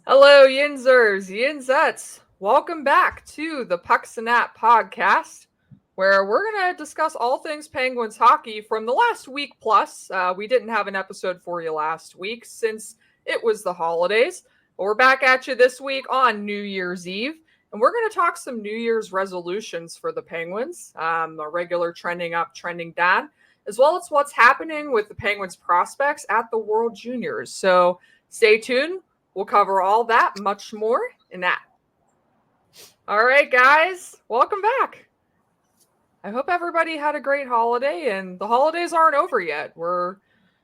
Hello, Yinzers, Yinzettes. Welcome back to the Pucks and Nat podcast, where we're going to discuss all things Penguins hockey from the last week plus. We didn't have an episode for you last week since it was the holidays, but we're back at you this week on New Year's Eve, and we're going to talk some New Year's resolutions for the Penguins, a regular trending up, trending down, as well as what's happening with the Penguins prospects at the World Juniors. So stay tuned. We'll cover all that, much more in that. All right, guys, welcome back. I hope everybody had a great holiday, and the holidays aren't over yet.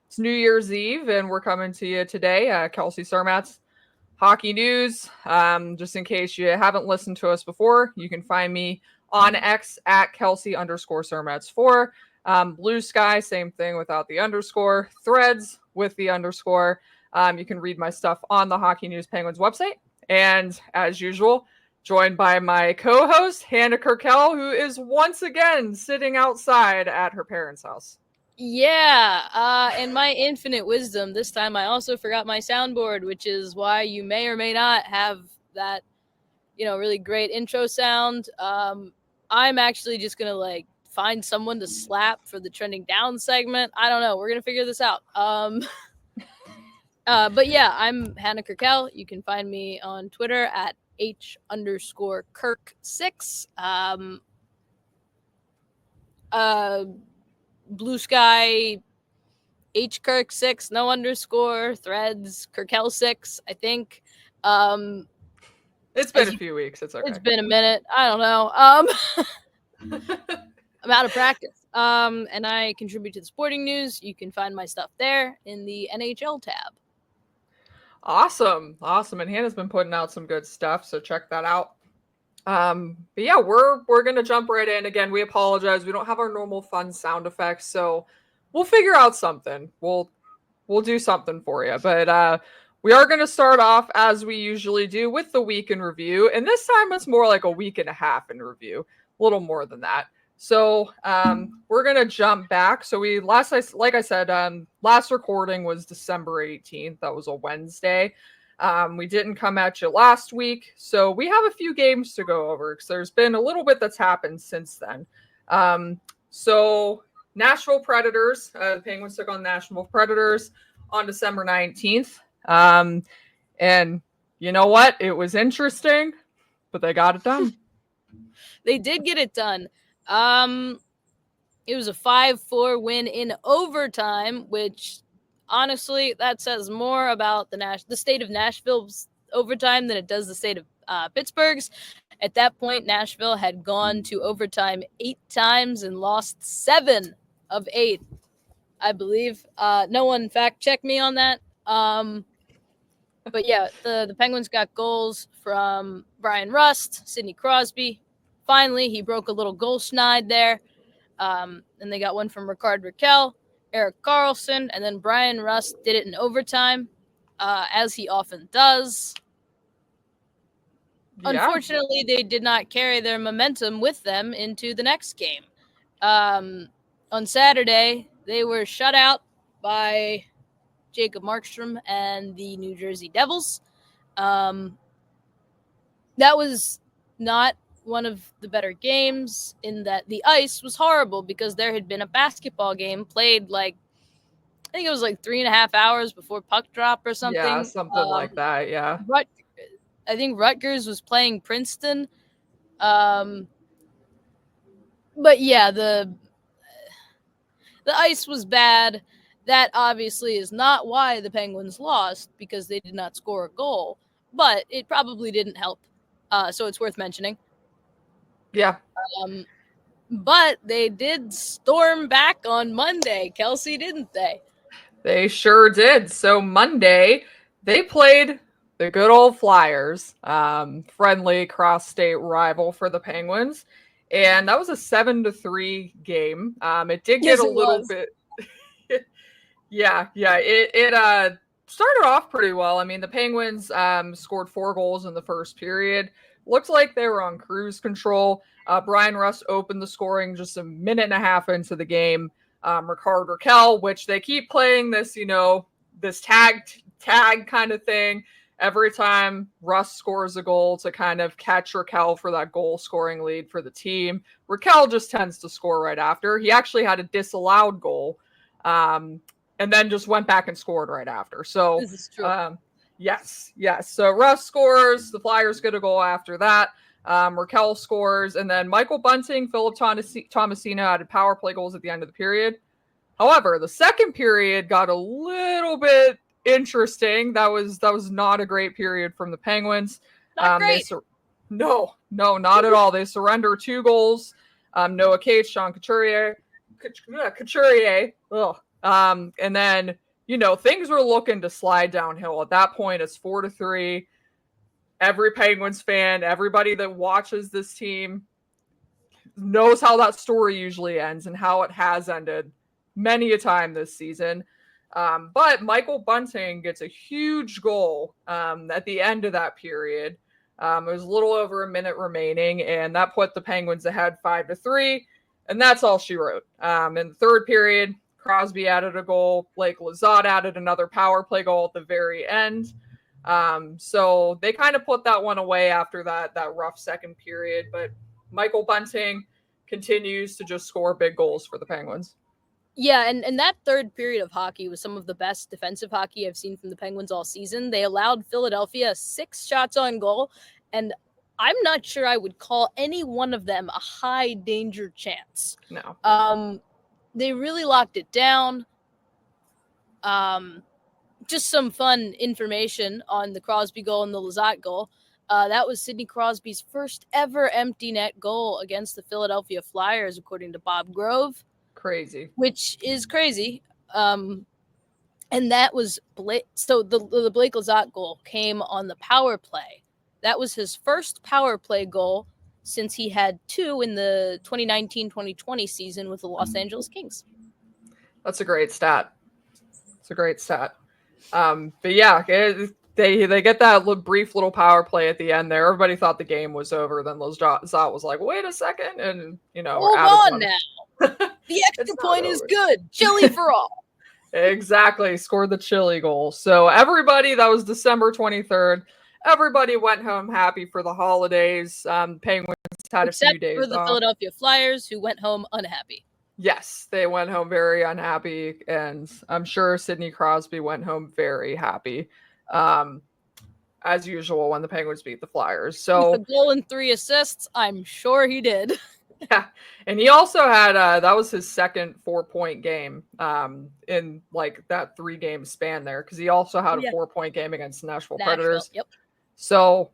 It's New Year's Eve, and we're coming to you today. Kelsey Surmat's Hockey News. Just in case you haven't listened to us before, you can find me on X at Kelsey_Surmats4. Blue Sky, same thing without the underscore. Threads with the underscore. You can read my stuff on the Hockey News Penguins website. And as usual, joined by my co-host, Hannah Kirkell, who is once again sitting outside at her parents' house. Yeah, in my infinite wisdom, this time I also forgot my soundboard, which is why you may or may not have that, really great intro sound. I'm actually just going to, find someone to slap for the Trending Down segment. I don't know. We're going to figure this out. But yeah, I'm Hannah Kirkell. You can find me on Twitter at H_Kirk6. Blue Sky, HKirk6, no underscore, Threads, Kirkell6, I think. It's been a few weeks. It's okay. It's been a minute. I don't know. I'm out of practice. And I contribute to the sporting news. You can find my stuff there in the NHL tab. Awesome. And Hannah's been putting out some good stuff, so check that out. But yeah, we're gonna jump right in. Again, we apologize. We don't have our normal fun sound effects, so we'll figure out something. We'll do something for you. But we are gonna start off as we usually do with the week in review, and this time it's more like a week and a half in review, a little more than that. So we're gonna jump back. So last recording was December 18th. That was a Wednesday. We didn't come at you last week, so we have a few games to go over because there's been a little bit that's happened since then. So Nashville Predators, the Penguins took on Nashville Predators on December 19th. And you know what? It was interesting, but they got it done. They did get it done. It was a 5-4 win in overtime, which honestly, that says more about the state of Nashville's overtime than it does the state of Pittsburgh's. At that point, Nashville had gone to overtime 8 times and lost 7 of 8, I believe. No one fact checked me on that. But yeah, the Penguins got goals from Brian Rust, Sidney Crosby. Finally, he broke a little goal schneid there. And they got one from Rickard Rakell, Erik Karlsson, and then Brian Rust did it in overtime, as he often does. Yeah. Unfortunately, they did not carry their momentum with them into the next game. On Saturday, they were shut out by Jacob Markstrom and the New Jersey Devils. That was not one of the better games in that the ice was horrible because there had been a basketball game played I think it was 3.5 hours before puck drop or something. Yeah, something like that, yeah. I think Rutgers was playing Princeton. But yeah, the ice was bad. That obviously is not why the Penguins lost, because they did not score a goal, but it probably didn't help. So it's worth mentioning. Yeah. But they did storm back on Monday, Kelsey, didn't they? They sure did. So Monday, they played the good old Flyers, friendly cross-state rival for the Penguins. And that was a 7-3 game. It did get a little bit... Yeah. It started off pretty well. I mean, the Penguins scored 4 goals in the first period. Looked like they were on cruise control. Brian Rust opened the scoring just a minute and a half into the game. Rickard Rakell, which they keep playing this, this tag kind of thing. every time Russ scores a goal to kind of catch Raquel for that goal scoring lead for the team, Raquel just tends to score right after. He actually had a disallowed goal, and then just went back and scored right after. So this is true. Yes. So Russ scores, the Flyers get a goal after that. Raquel scores, and then Michael Bunting, Philip Tomasino added power play goals at the end of the period. However, the second period got a little bit interesting. That was not a great period from the Penguins. Not great. No, not at all. They surrender 2 goals. Noah Cates, Sean Couturier. And then, things were looking to slide downhill. At that point, it's 4-3. Every Penguins fan, everybody that watches this team knows how that story usually ends and how it has ended many a time this season. But Michael Bunting gets a huge goal at the end of that period. It was a little over a minute remaining, and that put the Penguins ahead 5-3. And that's all she wrote. In the third period, Crosby added a goal. Blake Lizotte added another power play goal at the very end. So they kind of put that one away after that rough second period. But Michael Bunting continues to just score big goals for the Penguins. Yeah, and that third period of hockey was some of the best defensive hockey I've seen from the Penguins all season. They allowed Philadelphia 6 shots on goal, and I'm not sure I would call any one of them a high danger chance. No. They really locked it down. Just some fun information on the Crosby goal and the Lizotte goal. That was Sidney Crosby's first ever empty net goal against the Philadelphia Flyers, according to Bob Grove. Crazy. Which is crazy. And that was so the Blake Lizotte goal came on the power play. That was his first power play goal since he had 2 in the 2019-2020 season with the Los Angeles Kings. That's a great stat. But yeah, they get that brief little power play at the end there. Everybody thought the game was over. Then Lizotte was like, wait a second. And, hold on now. The extra point is good. Chili for all. Exactly. Scored the chili goal. So everybody, that was December 23rd. Everybody went home happy for the holidays. Penguins had a few days for the off. Philadelphia Flyers, who went home unhappy. Yes, they went home very unhappy, and I'm sure Sidney Crosby went home very happy, as usual when the Penguins beat the Flyers. So with a goal and 3 assists, I'm sure he did. Yeah, and he also had that was his second 4-point game in like that 3-game span there, because he also had a 4-point game against Nashville Predators. Yep. So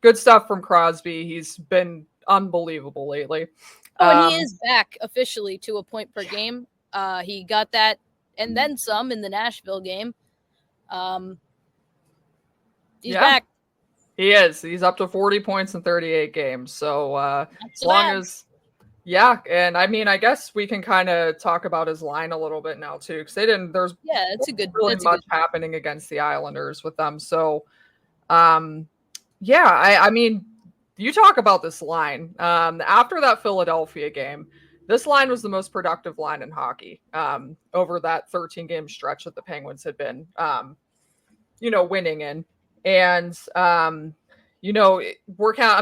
good stuff from Crosby. He's been unbelievable lately. And he is back officially to a point per game. He got that and then some in the Nashville game. He's back. He is. He's up to 40 points in 38 games. So as long as, and I mean, I guess we can kind of talk about his line a little bit now too, because there's really much happening against the Islanders with them. So, I mean, you talk about this line. After that Philadelphia game, this line was the most productive line in hockey over that 13-game stretch that the Penguins had been, winning in. And, I'm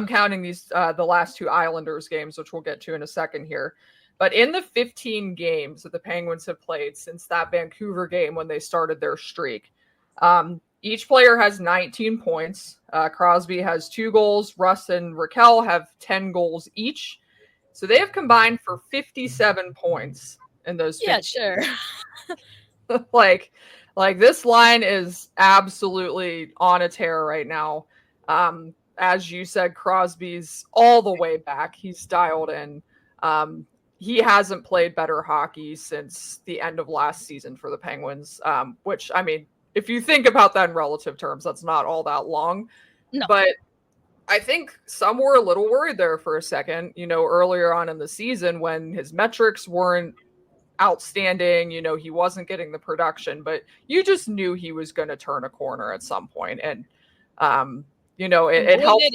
counting these, the last 2 Islanders games, which we'll get to in a second here. But in the 15 games that the Penguins have played since that Vancouver game when they started their streak, each player has 19 points. Crosby has 2 goals. Russ and Raquel have 10 goals each. So they have combined for 57 points in those 15 sure. Like this line is absolutely on a tear right now. As you said, Crosby's all the way back. He's dialed in. He hasn't played better hockey since the end of last season for the Penguins, which, I mean, if you think about that in relative terms, that's not all that long. No. But I think some were a little worried there for a second, earlier on in the season when his metrics weren't outstanding, he wasn't getting the production, but you just knew he was going to turn a corner at some point. And, it helps.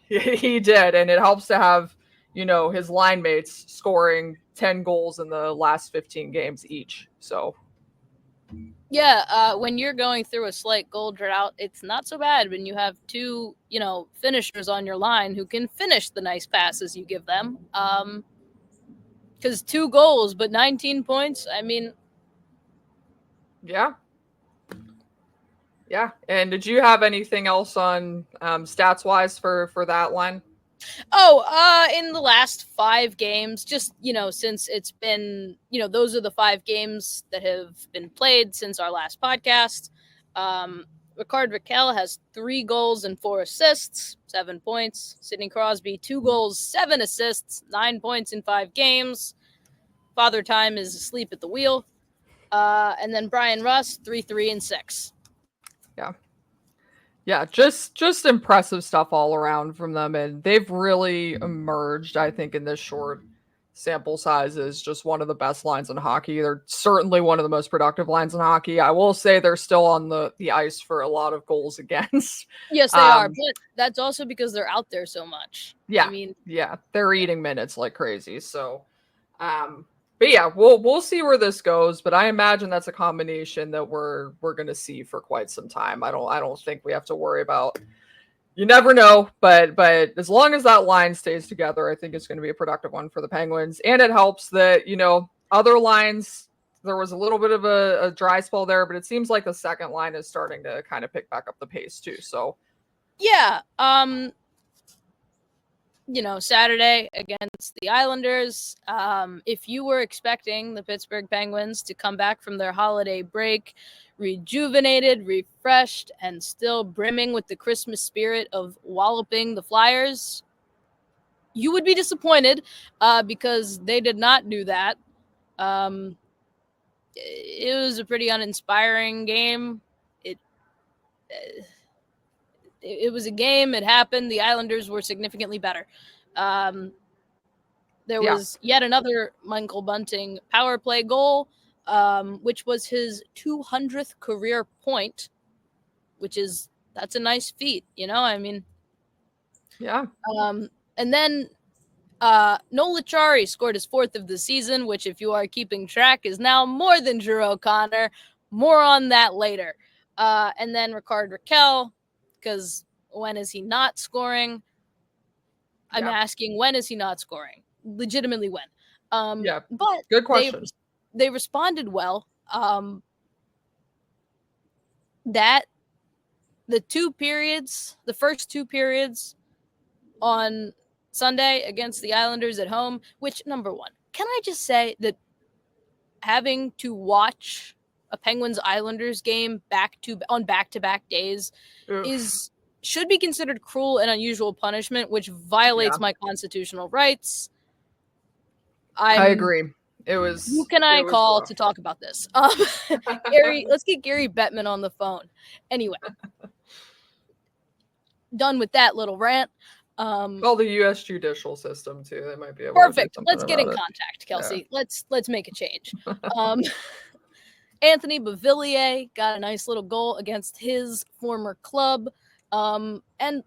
He did. And it helps to have, his line mates scoring 10 goals in the last 15 games each. So. Yeah, when you're going through a slight goal drought, it's not so bad when you have two, finishers on your line who can finish the nice passes you give them. Because 2 goals, but 19 points, I mean. Yeah. Yeah. And did you have anything else on stats wise for that line? In the last 5 games, just, since it's been, those are the 5 games that have been played since our last podcast. Rickard Rakell has 3 goals and 4 assists, 7 points. Sidney Crosby, 2 goals, 7 assists, 9 points in 5 games. Father Time is asleep at the wheel. And then Brian Russ, 3, 3, and 6. Yeah. Yeah, just impressive stuff all around from them, and they've really emerged, I think, in this short sample size as just one of the best lines in hockey. They're certainly one of the most productive lines in hockey. I will say they're still on the ice for a lot of goals against. Yes, they are, but that's also because they're out there so much. Yeah, I mean, yeah, they're eating minutes like crazy. So, but yeah, we'll see where this goes. But I imagine that's a combination that we're gonna see for quite some time. I don't think we have to worry about. You never know, but as long as that line stays together, I think it's going to be a productive one for the Penguins. And it helps that other lines, there was a little bit of a dry spell there, but it seems like the second line is starting to kind of pick back up the pace too. So yeah, Saturday against the Islanders. If you were expecting the Pittsburgh Penguins to come back from their holiday break rejuvenated, refreshed, and still brimming with the Christmas spirit of walloping the Flyers, you would be disappointed because they did not do that. It was a pretty uninspiring game. It was a game. It happened. The Islanders were significantly better. There was yet another Michael Bunting power play goal, which was his 200th career point, that's a nice feat, I mean. Yeah. And then Noel Acciari scored his 4th of the season, which, if you are keeping track, is now more than Drew O'Connor. More on that later. And then Rickard Rakell, because when is he not scoring? I'm asking, when is he not scoring? Legitimately when? But good question. They responded well. That the first 2 periods on Sunday against the Islanders at home, which, number one, can I just say that having to watch a Penguins Islanders game on back-to-back days should be considered cruel and unusual punishment, which violates my constitutional rights. I agree. Who can I call to talk about this? Gary, let's get Gary Bettman on the phone. Anyway, done with that little rant. Well, the U.S. judicial system too. They might be able perfect. To do let's get in contact, Kelsey. Yeah. Let's make a change. Anthony Beauvillier got a nice little goal against his former club. And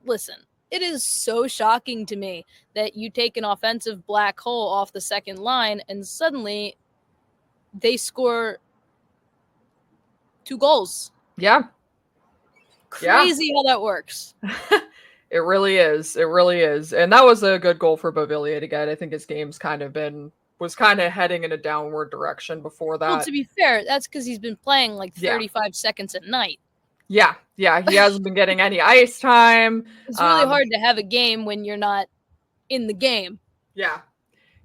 listen, it is so shocking to me that you take an offensive black hole off the second line and suddenly they score 2 goals. Yeah. Crazy how that works. It really is. It really is. And that was a good goal for Beauvillier to get. I think his game's was heading in a downward direction before that. Well, to be fair, that's because he's been playing like 35 seconds at night. Yeah. Yeah. He hasn't been getting any ice time. It's really hard to have a game when you're not in the game. Yeah.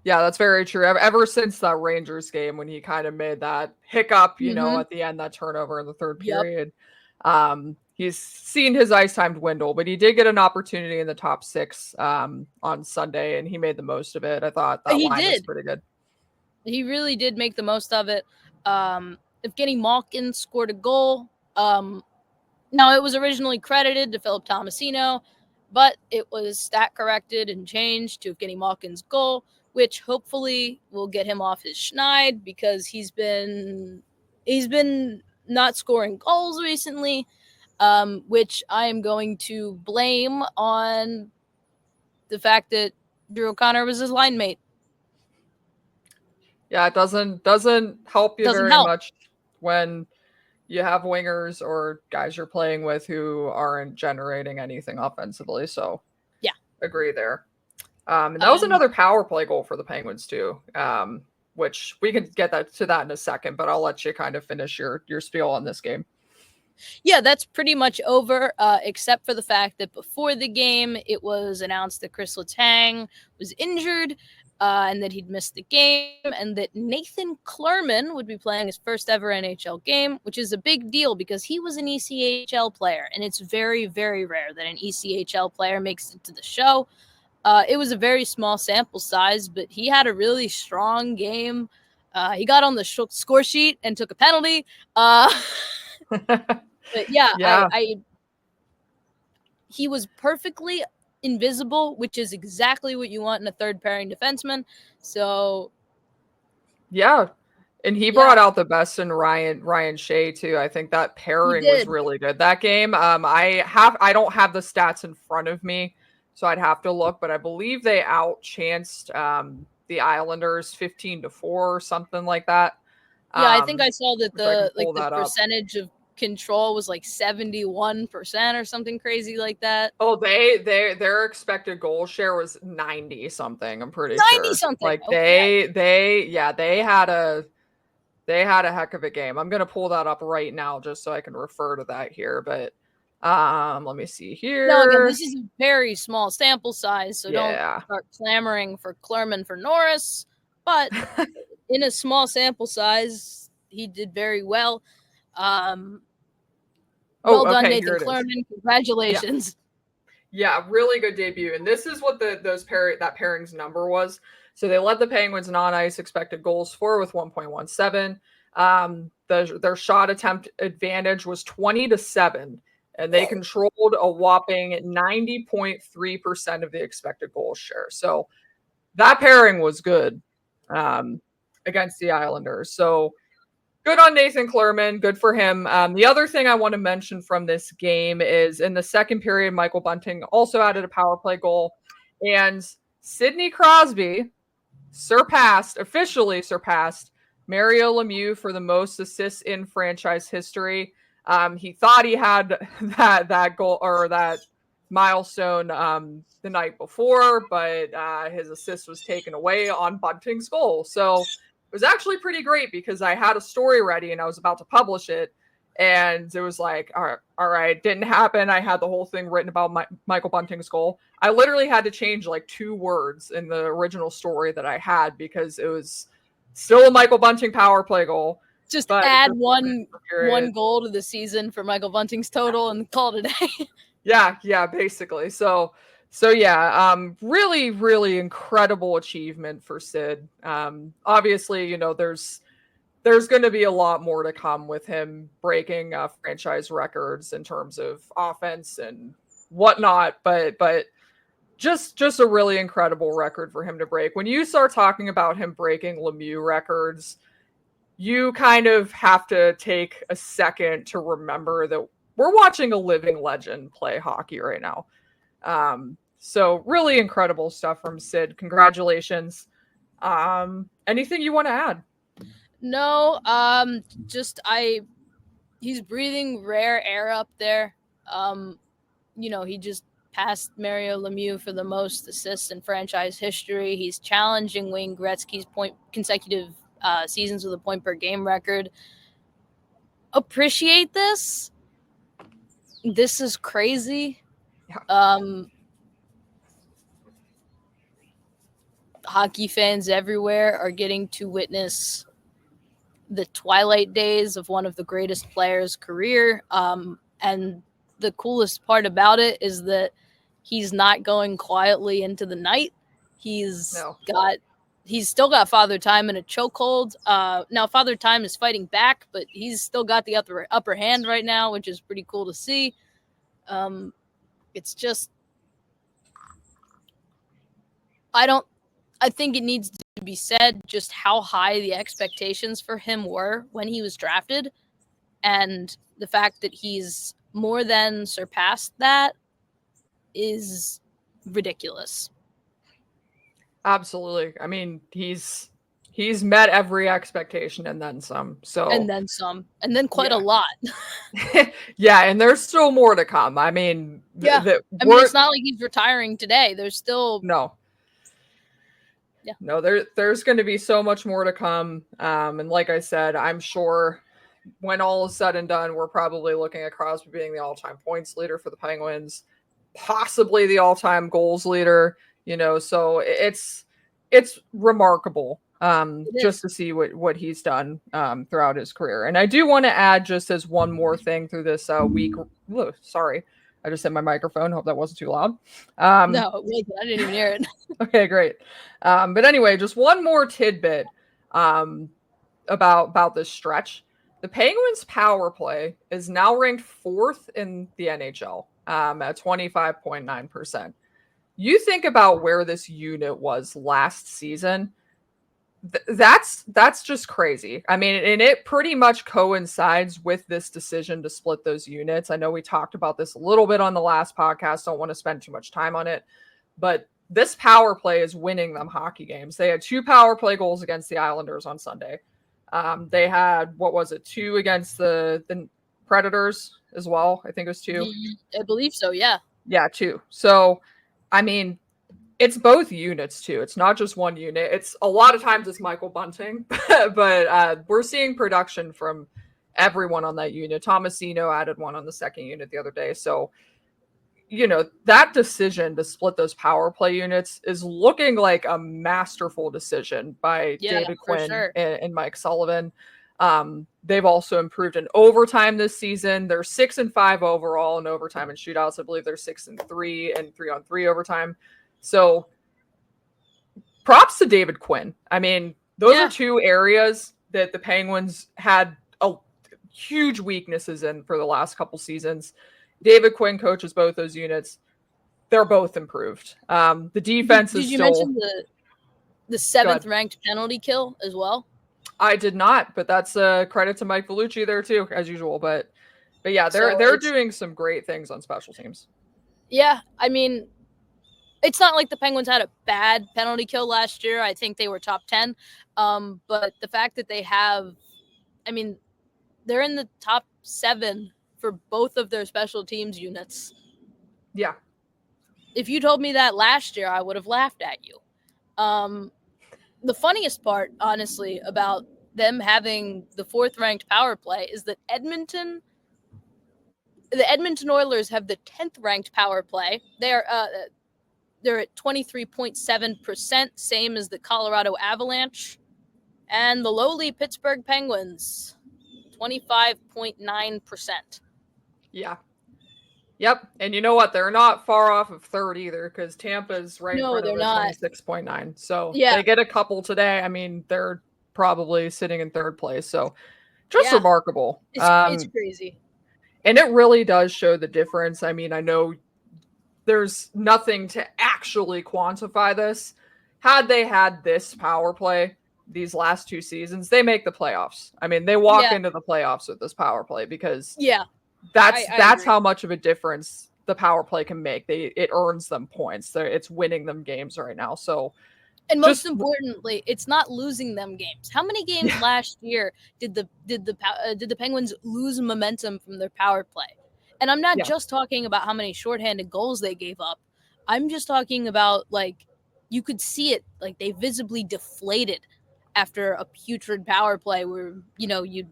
Yeah, that's very true. Ever since that Rangers game when he kind of made that hiccup, at the end, that turnover in the third period, he's seen his ice time dwindle, but he did get an opportunity in the top 6 on Sunday, and he made the most of it. I thought that line was pretty good. He really did make the most of it. Evgeny Malkin scored a goal. Now, it was originally credited to Philip Tomasino, but it was stat corrected and changed to Evgeny Malkin's goal, which hopefully will get him off his schneid because he's been not scoring goals recently, which I am going to blame on the fact that Drew O'Connor was his line mate. Yeah, it doesn't help you very much when you have wingers or guys you're playing with who aren't generating anything offensively. So yeah, agree there. And that was another power play goal for the Penguins too. Which we can get to that in a second, but I'll let you kind of finish your spiel on this game. Yeah, that's pretty much over, except for the fact that before the game, it was announced that Chris Letang was injured and that he'd missed the game, and that Nathan Clerman would be playing his first ever NHL game, which is a big deal because he was an ECHL player, and it's very, very rare that an ECHL player makes it to the show. It was a very small sample size, but he had a really strong game. He got on the score sheet and took a penalty. But yeah, yeah. He was perfectly invisible, which is exactly what you want in a third pairing defenseman. So yeah. And he brought out the best in Ryan Shea too. I think that pairing was really good that game. I don't have the stats in front of me, so I'd have to look, but I believe they outchanced the Islanders 15-4 or something like that. Yeah, I think I saw that the percentage of control was like 71% or something crazy like that. Oh, their expected goal share was 90 something. I'm pretty sure. 90 something. Like they had a heck of a game. I'm gonna pull that up right now just so I can refer to that here. But let me see here. No, again, this is a very small sample size, so don't start clamoring for Clerman for Norris. But in a small sample size, he did very well. Well done, Nathan Clerman. Congratulations. Yeah, really good debut. And this is what that pairing's number was. So they led the Penguins non-ice expected goals for with 1.17. Their shot attempt advantage was 20-7, and they controlled a whopping 90.3% of the expected goal share. So that pairing was good against the Islanders. So good on Nathan Clerman. Good for him. The other thing I want to mention from this game is in the second period, Michael Bunting also added a power play goal, and Sidney Crosby officially surpassed Mario Lemieux for the most assists in franchise history. He thought he had that goal or that milestone the night before, but his assist was taken away on Bunting's goal. So it was actually pretty great because I had a story ready and I was about to publish it. And it was like, all right, didn't happen. I had the whole thing written about Michael Bunting's goal. I literally had to change like 2 words in the original story that I had because it was still a Michael Bunting power play goal. Just add one goal to the season for Michael Bunting's total and call it a day. Yeah, basically. So yeah, really, really incredible achievement for Sid. Obviously, you know, there's going to be a lot more to come with him breaking franchise records in terms of offense and whatnot, but just a really incredible record for him to break. When you start talking about him breaking Lemieux records, you kind of have to take a second to remember that we're watching a living legend play hockey right now. So really incredible stuff from Sid. Congratulations. Anything you want to add? No, he's breathing rare air up there. You know, he just passed Mario Lemieux for the most assists in franchise history. He's challenging Wayne Gretzky's consecutive seasons with a point per game record. Appreciate this. This is crazy. Yeah. Hockey fans everywhere are getting to witness the twilight days of one of the greatest players' career. And the coolest part about it is that he's not going quietly into the night. He's still got Father Time in a chokehold. Now Father Time is fighting back, but he's still got the upper hand right now, which is pretty cool to see. It's just, I think it needs to be said just how high the expectations for him were when he was drafted, and the fact that he's more than surpassed that is ridiculous. Absolutely. I mean, he's He's met every expectation and then some. So and then some, and then quite a lot. Yeah, and there's still more to come. I mean, it's not like he's retiring today. There's still no, there's going to be so much more to come. And like I said, I'm sure when all is said and done, we're probably looking at Crosby being the all-time points leader for the Penguins, possibly the all-time goals leader. So it's remarkable just to see what he's done throughout his career. And I do want to add, just as one more thing through this week. Sorry, I just hit my microphone. Hope that wasn't too loud. No, it wasn't. I didn't even hear it. Okay, great. But anyway, just one more tidbit about this stretch. The Penguins' power play is now ranked 4th in the NHL at 25.9%. You think about where this unit was last season. That's just crazy. I mean, and it pretty much coincides with this decision to split those units. I know we talked about this a little bit on the last podcast. Don't want to spend too much time on it, but this power play is winning them hockey games. They had 2 power play goals against the Islanders on Sunday. They had, 2 against the Predators as well. I think it was 2. I believe so. Yeah. Yeah, 2. So, I mean, it's both units too. It's not just one unit. It's a lot of times it's Michael Bunting, but we're seeing production from everyone on that unit. Tomasino added one on the second unit the other day. So, that decision to split those power play units is looking like a masterful decision by David Quinn and Mike Sullivan. They've also improved in overtime this season. They're 6-5 overall in overtime and shootouts. I believe they're 6-3 and 3-on-3 overtime. So props to David Quinn. I mean, those are 2 areas that the Penguins had huge weaknesses in for the last couple seasons. David Quinn coaches both those units. They're both improved. The defense is still... Did you mention the 7th ranked penalty kill as well? I did not, but that's a credit to Mike Vellucci there too, as usual. But yeah, they're doing some great things on special teams. Yeah, I mean, it's not like the Penguins had a bad penalty kill last year. I think they were top 10. But the fact that they have, I mean, they're in the top 7 for both of their special teams units. Yeah. If you told me that last year, I would have laughed at you. The funniest part, honestly, about them having the 4th ranked power play is that the Edmonton Oilers have the 10th ranked power play. They're at 23.7%, same as the Colorado Avalanche, and the lowly Pittsburgh Penguins, 25.9%. Yeah. Yep. And you know what? They're not far off of 3rd either, because Tampa's right in front of 26.9. So they get a couple today. I mean, they're probably sitting in 3rd place. So just remarkable. It's crazy. And it really does show the difference. I mean, I know there's nothing to actually quantify this. Had they had this power play these last 2 seasons, they make the playoffs. I mean, they walk into the playoffs with this power play because that's how much of a difference the power play can make. It earns them points. It's winning them games right now. So, and most importantly, it's not losing them games. How many games last year did the Penguins lose momentum from their power play? And I'm not just talking about how many shorthanded goals they gave up. I'm just talking about, like, you could see it, like, they visibly deflated after a putrid power play where, you'd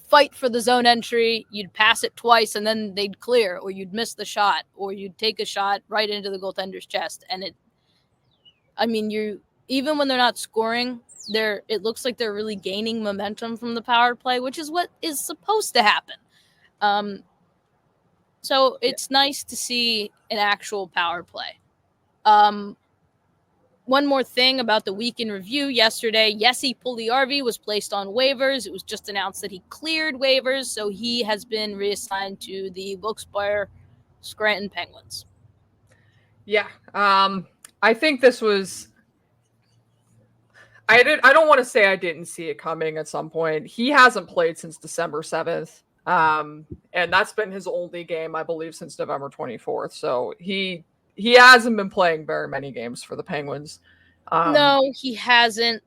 fight for the zone entry, you'd pass it twice, and then they'd clear, or you'd miss the shot, or you'd take a shot right into the goaltender's chest. And even when they're not scoring, it looks like they're really gaining momentum from the power play, which is what is supposed to happen. So it's nice to see an actual power play. One more thing about the week in review. Yesterday, Jesse Puljujarvi was placed on waivers. It was just announced that he cleared waivers, so he has been reassigned to the Wilkes-Barre Scranton Penguins. Yeah, I think this was... I don't want to say I didn't see it coming at some point. He hasn't played since December 7th. And that's been his only game, I believe, since November 24th. So he hasn't been playing very many games for the Penguins. No, he hasn't.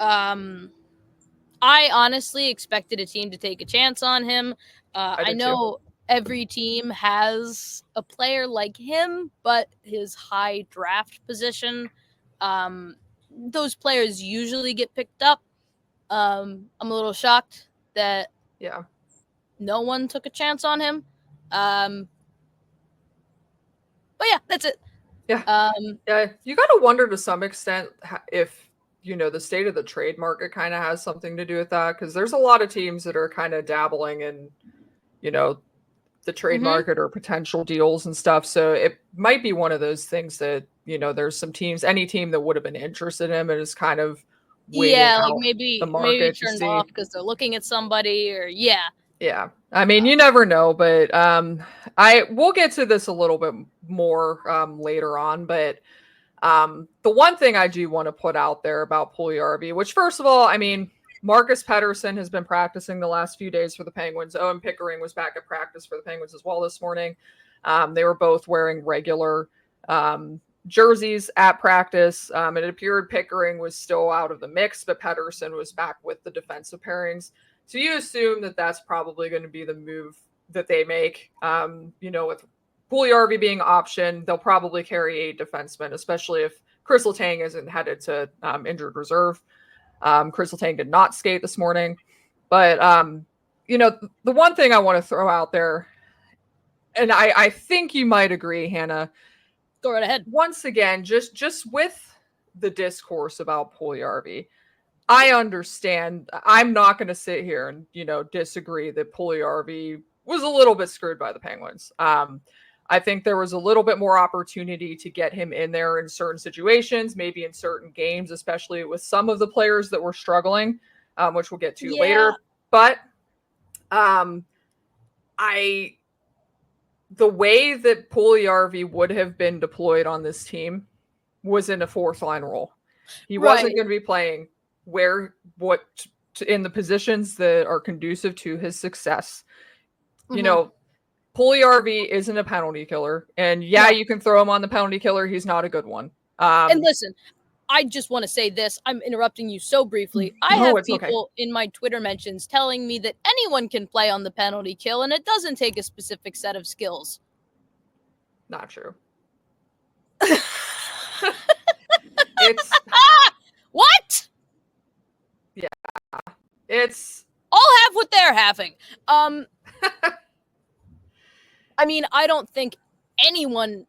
I honestly expected a team to take a chance on him. I know every team has a player like him, but his high draft position, those players usually get picked up. I'm a little shocked that no one took a chance on him. But yeah, that's it. Yeah. You got to wonder to some extent if the state of the trade market kind of has something to do with that, because there's a lot of teams that are kind of dabbling in the trade market or potential deals and stuff. So it might be one of those things that there's some teams, any team that would have been interested in him and is kind of waiting out maybe the market turned off because they're looking at somebody, or yeah. I mean, you never know, but we'll get to this a little bit more later on, but the one thing I do want to put out there about Puljujarvi, which first of all, I mean, Marcus Pettersson has been practicing the last few days for the Penguins. Owen Pickering was back at practice for the Penguins as well this morning. They were both wearing regular jerseys at practice. It appeared Pickering was still out of the mix, but Pettersson was back with the defensive pairings. So you assume that that's probably going to be the move that they make. With Puljujarvi being optioned, they'll probably carry 8 defensemen, especially if Chris Letang isn't headed to injured reserve. Chris Letang did not skate this morning. But, the one thing I want to throw out there, and I think you might agree, Hannah. Go right ahead. Once again, just with the discourse about Puljujarvi, I understand. I'm not going to sit here and, disagree that Puljujarvi was a little bit screwed by the Penguins. I think there was a little bit more opportunity to get him in there in certain situations, maybe in certain games, especially with some of the players that were struggling, which we'll get to later. But the way that Puljujarvi would have been deployed on this team was in a 4th line role. He wasn't going to be playing in the positions that are conducive to his success. Puljujarvi isn't a penalty killer, and you can throw him on the penalty killer. He's not a good one. And listen, I just want to say this. I'm interrupting you so briefly. I have people in my Twitter mentions telling me that anyone can play on the penalty kill, and it doesn't take a specific set of skills. Not true. It's what? Yeah, it's all have what they're having. I mean, I don't think anyone.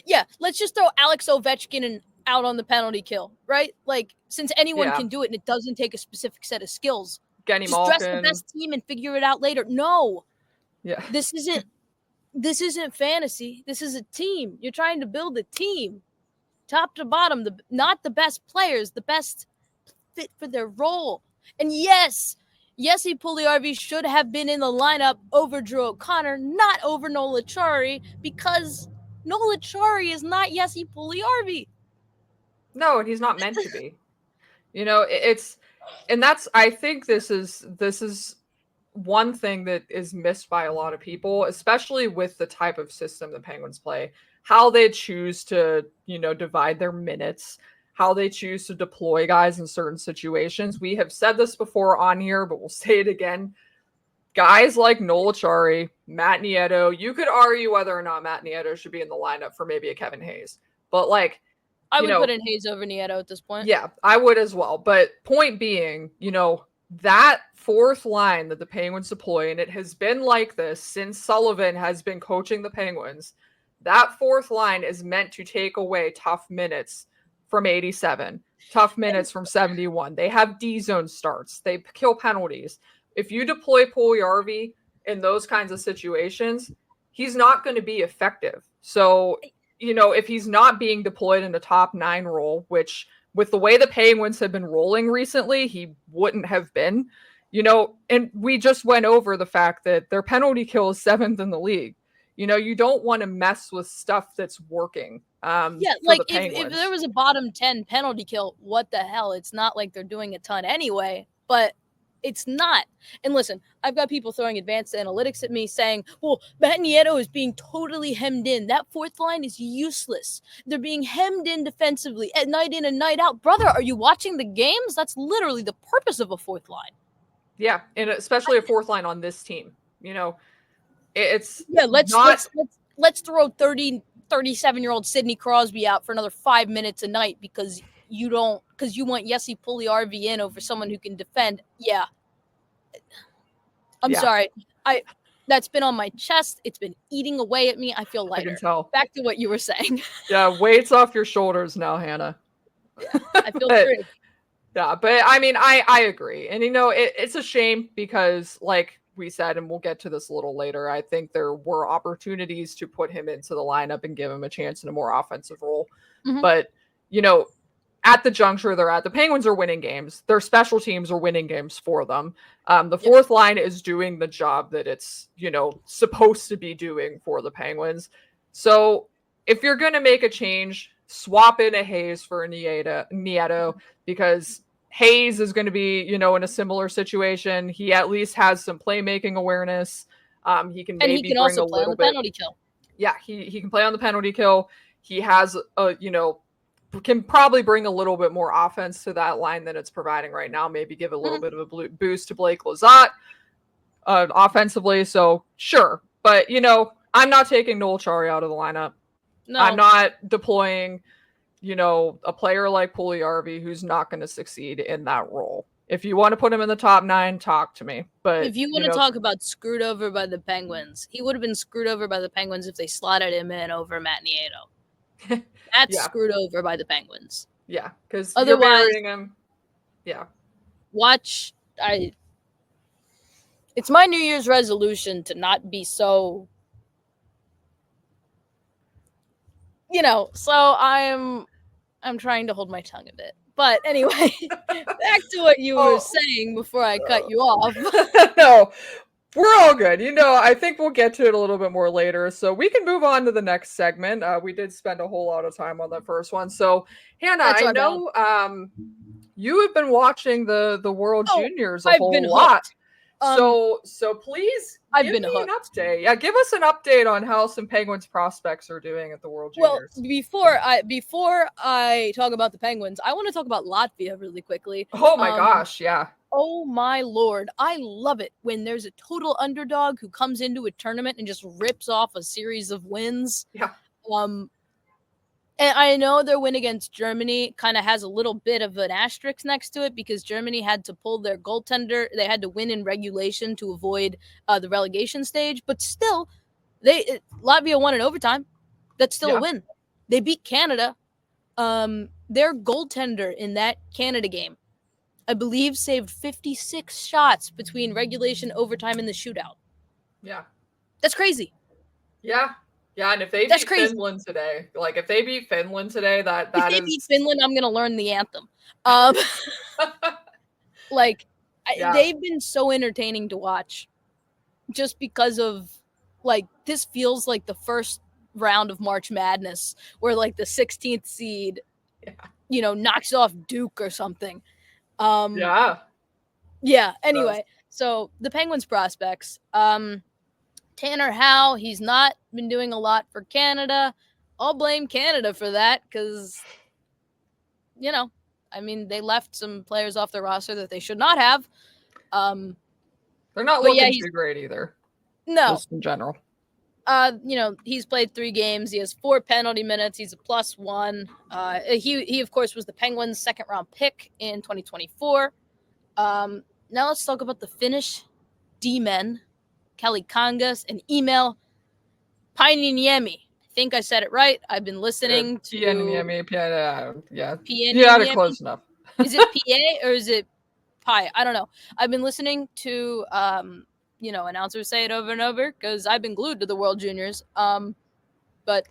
Yeah, let's just throw Alex Ovechkin out on the penalty kill, right? Like, since anyone can do it and it doesn't take a specific set of skills, just dress the best team and figure it out later. No, this isn't fantasy. This is a team. You're trying to build a team, top to bottom. Not the best players, the best fit for their role. And yes, Jesse Puljujarvi should have been in the lineup over Drew O'Connor, not over Noel Acciari, because Noel Acciari is not Jesse Puljujarvi. No, and he's not meant to be. I think this is one thing that is missed by a lot of people, especially with the type of system the Penguins play, how they choose to, divide their minutes, how they choose to deploy guys in certain situations. We have said this before on here, but we'll say it again. Guys like Noel Acciari, Matt Nieto, you could argue whether or not Matt Nieto should be in the lineup for maybe a Kevin Hayes. But I would put in Hayes over Nieto at this point. Yeah, I would as well. But point being, that 4th line that the Penguins deploy, and it has been like this since Sullivan has been coaching the Penguins, that 4th line is meant to take away tough minutes from 87, tough minutes from 71. They have D-zone starts. They kill penalties. If you deploy Puljujarvi in those kinds of situations, he's not going to be effective. So, if he's not being deployed in a top 9 role, which with the way the Penguins have been rolling recently, he wouldn't have been, and we just went over the fact that their penalty kill is 7th in the league. You don't want to mess with stuff that's working. If there was a bottom 10 penalty kill, what the hell? It's not like they're doing a ton anyway, but It's not. And listen, I've got people throwing advanced analytics at me saying, well, Matt Nieto is being totally hemmed in. That fourth line is useless. They're being hemmed in defensively at night in and night out. Brother, are you watching the games? That's literally the purpose of a fourth line. Yeah, and especially a fourth line on this team. You know, it's let's throw 37-year-old Sidney Crosby out for another 5 minutes a night because you want Jesse Puljujarvi in over someone who can defend. Yeah. I'm sorry. That's been on my chest. It's been eating away at me. I feel lighter. I can tell. Back to what you were saying. Yeah, weight's off your shoulders now, Hannah. Yeah, I feel free. Yeah, but I mean, I agree. And, you know, it's a shame because, like we said, and we'll get to this a little later, I think there were opportunities to put him into the lineup and give him a chance in a more offensive role. Mm-hmm. But, you know, at the juncture they're at, the Penguins are winning games. Their special teams are winning games for them. The fourth line is doing the job that it's, you know, supposed to be doing for the Penguins. So if you're going to make a change, swap in a Hayes for a Nieto, because Hayes is going to be, you know, in a similar situation. He at least has some playmaking awareness. He can also play on the penalty kill. Yeah, he can play on the penalty kill. He has can probably bring a little bit more offense to that line than it's providing right now. Maybe give a little bit of a boost to Blake Lizotte offensively. So sure, but you know, I'm not taking Noel Chari out of the lineup. No. I'm not deploying, you know, a player like Puljujarvi who's not going to succeed in that role. If you want to put him in the top 9, talk to me. But if you want to talk about screwed over by the Penguins, he would have been screwed over by the Penguins if they slotted him in over Matt Nieto. That's screwed over by the Penguins. Yeah, because otherwise, you're burying him. Yeah. It's my New Year's resolution to not be so, you know, so I'm trying to hold my tongue a bit. But anyway, back to what you were saying before I cut you off. No, we're all good. You know, I think we'll get to it a little bit more later. So we can move on to the next segment. We did spend a whole lot of time on that first one. So, Hannah, I know you have been watching the World Juniors a whole lot. So please give me an update. Yeah, give us an update on how some Penguins prospects are doing at the World Juniors. Well, before I talk about the Penguins, I want to talk about Latvia really quickly. Oh my gosh, yeah. Oh my Lord. I love it when there's a total underdog who comes into a tournament and just rips off a series of wins. Yeah. And I know their win against Germany kind of has a little bit of an asterisk next to it because Germany had to pull their goaltender. They had to win in regulation to avoid the relegation stage. But still, Latvia won in overtime. That's still a win. They beat Canada. Their goaltender in that Canada game, I believe, saved 56 shots between regulation, overtime, and the shootout. Yeah. That's crazy. Yeah. Yeah, and if they beat Finland today, if they beat Finland, I'm going to learn the anthem. They've been so entertaining to watch just because of, this feels like the first round of March Madness where, the 16th seed, knocks off Duke or something. Yeah, anyway, so the Penguins prospects, Tanner Howe, he's not been doing a lot for Canada. I'll blame Canada for that because, they left some players off the roster that they should not have. They're not looking too great either. No. Just in general. He's played 3 games. He has 4 penalty minutes. He's a +1. He of course, was the Penguins' second-round pick in 2024. Now let's talk about the Finnish D-men. Kelly Kangas and email Pieniemi. I think I said it right. I've been listening to Pieniemi. Yeah. You got it close enough. Is it PA or is it Pi? I don't know. I've been listening to announcers say it over and over because I've been glued to the World Juniors. But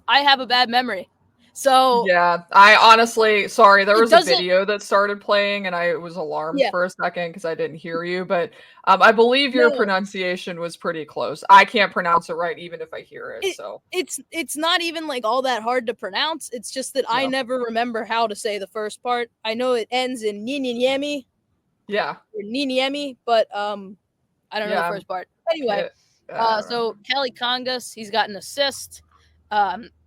I have a bad memory. So yeah, I honestly, sorry, there was a video that started playing and I was alarmed for a second because I didn't hear you, but I believe your pronunciation was pretty close. I can't pronounce it right even if I hear it. So it's not even all that hard to pronounce. It's just that I never remember how to say the first part. I know it ends in Ninyanyami. Yeah. Niniemi, but I don't know the first part. Anyway, so Kelly Congas, he's got an assist.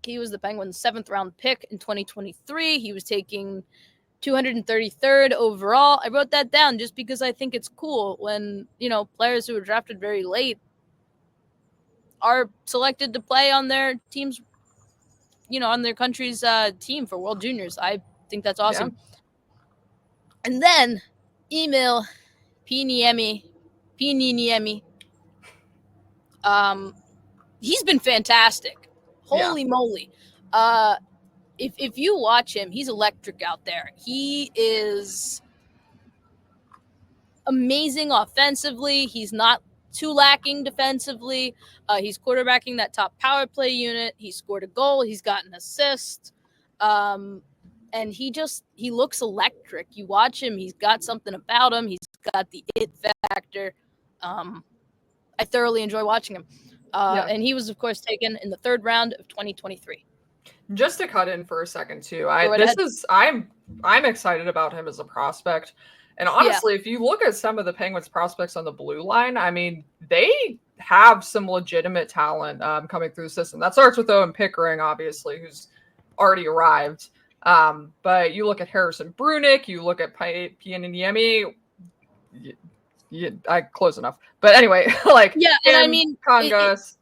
He was the Penguins' 7th round pick in 2023. He was taking 233rd overall. I wrote that down just because I think it's cool when, players who are drafted very late are selected to play on their teams, on their country's team for World Juniors. I think that's awesome. Yeah. And then email Piniemi. He's been fantastic. Holy moly. If you watch him, he's electric out there. He is amazing offensively. He's not too lacking defensively. He's quarterbacking that top power play unit. He scored a goal. He's got an assist. And he looks electric. You watch him, he's got something about him. He's got the it factor. I thoroughly enjoy watching him. And he was, of course, taken in the 3rd round of 2023. Just to cut in for a second too, I'm excited about him as a prospect. And honestly, if you look at some of the Penguins prospects on the blue line, I mean, they have some legitimate talent coming through the system. That starts with Owen Pickering, obviously, who's already arrived. But you look at Harrison Brunick, you look at Pianiemi. I close enough. But anyway, and I mean, Congas.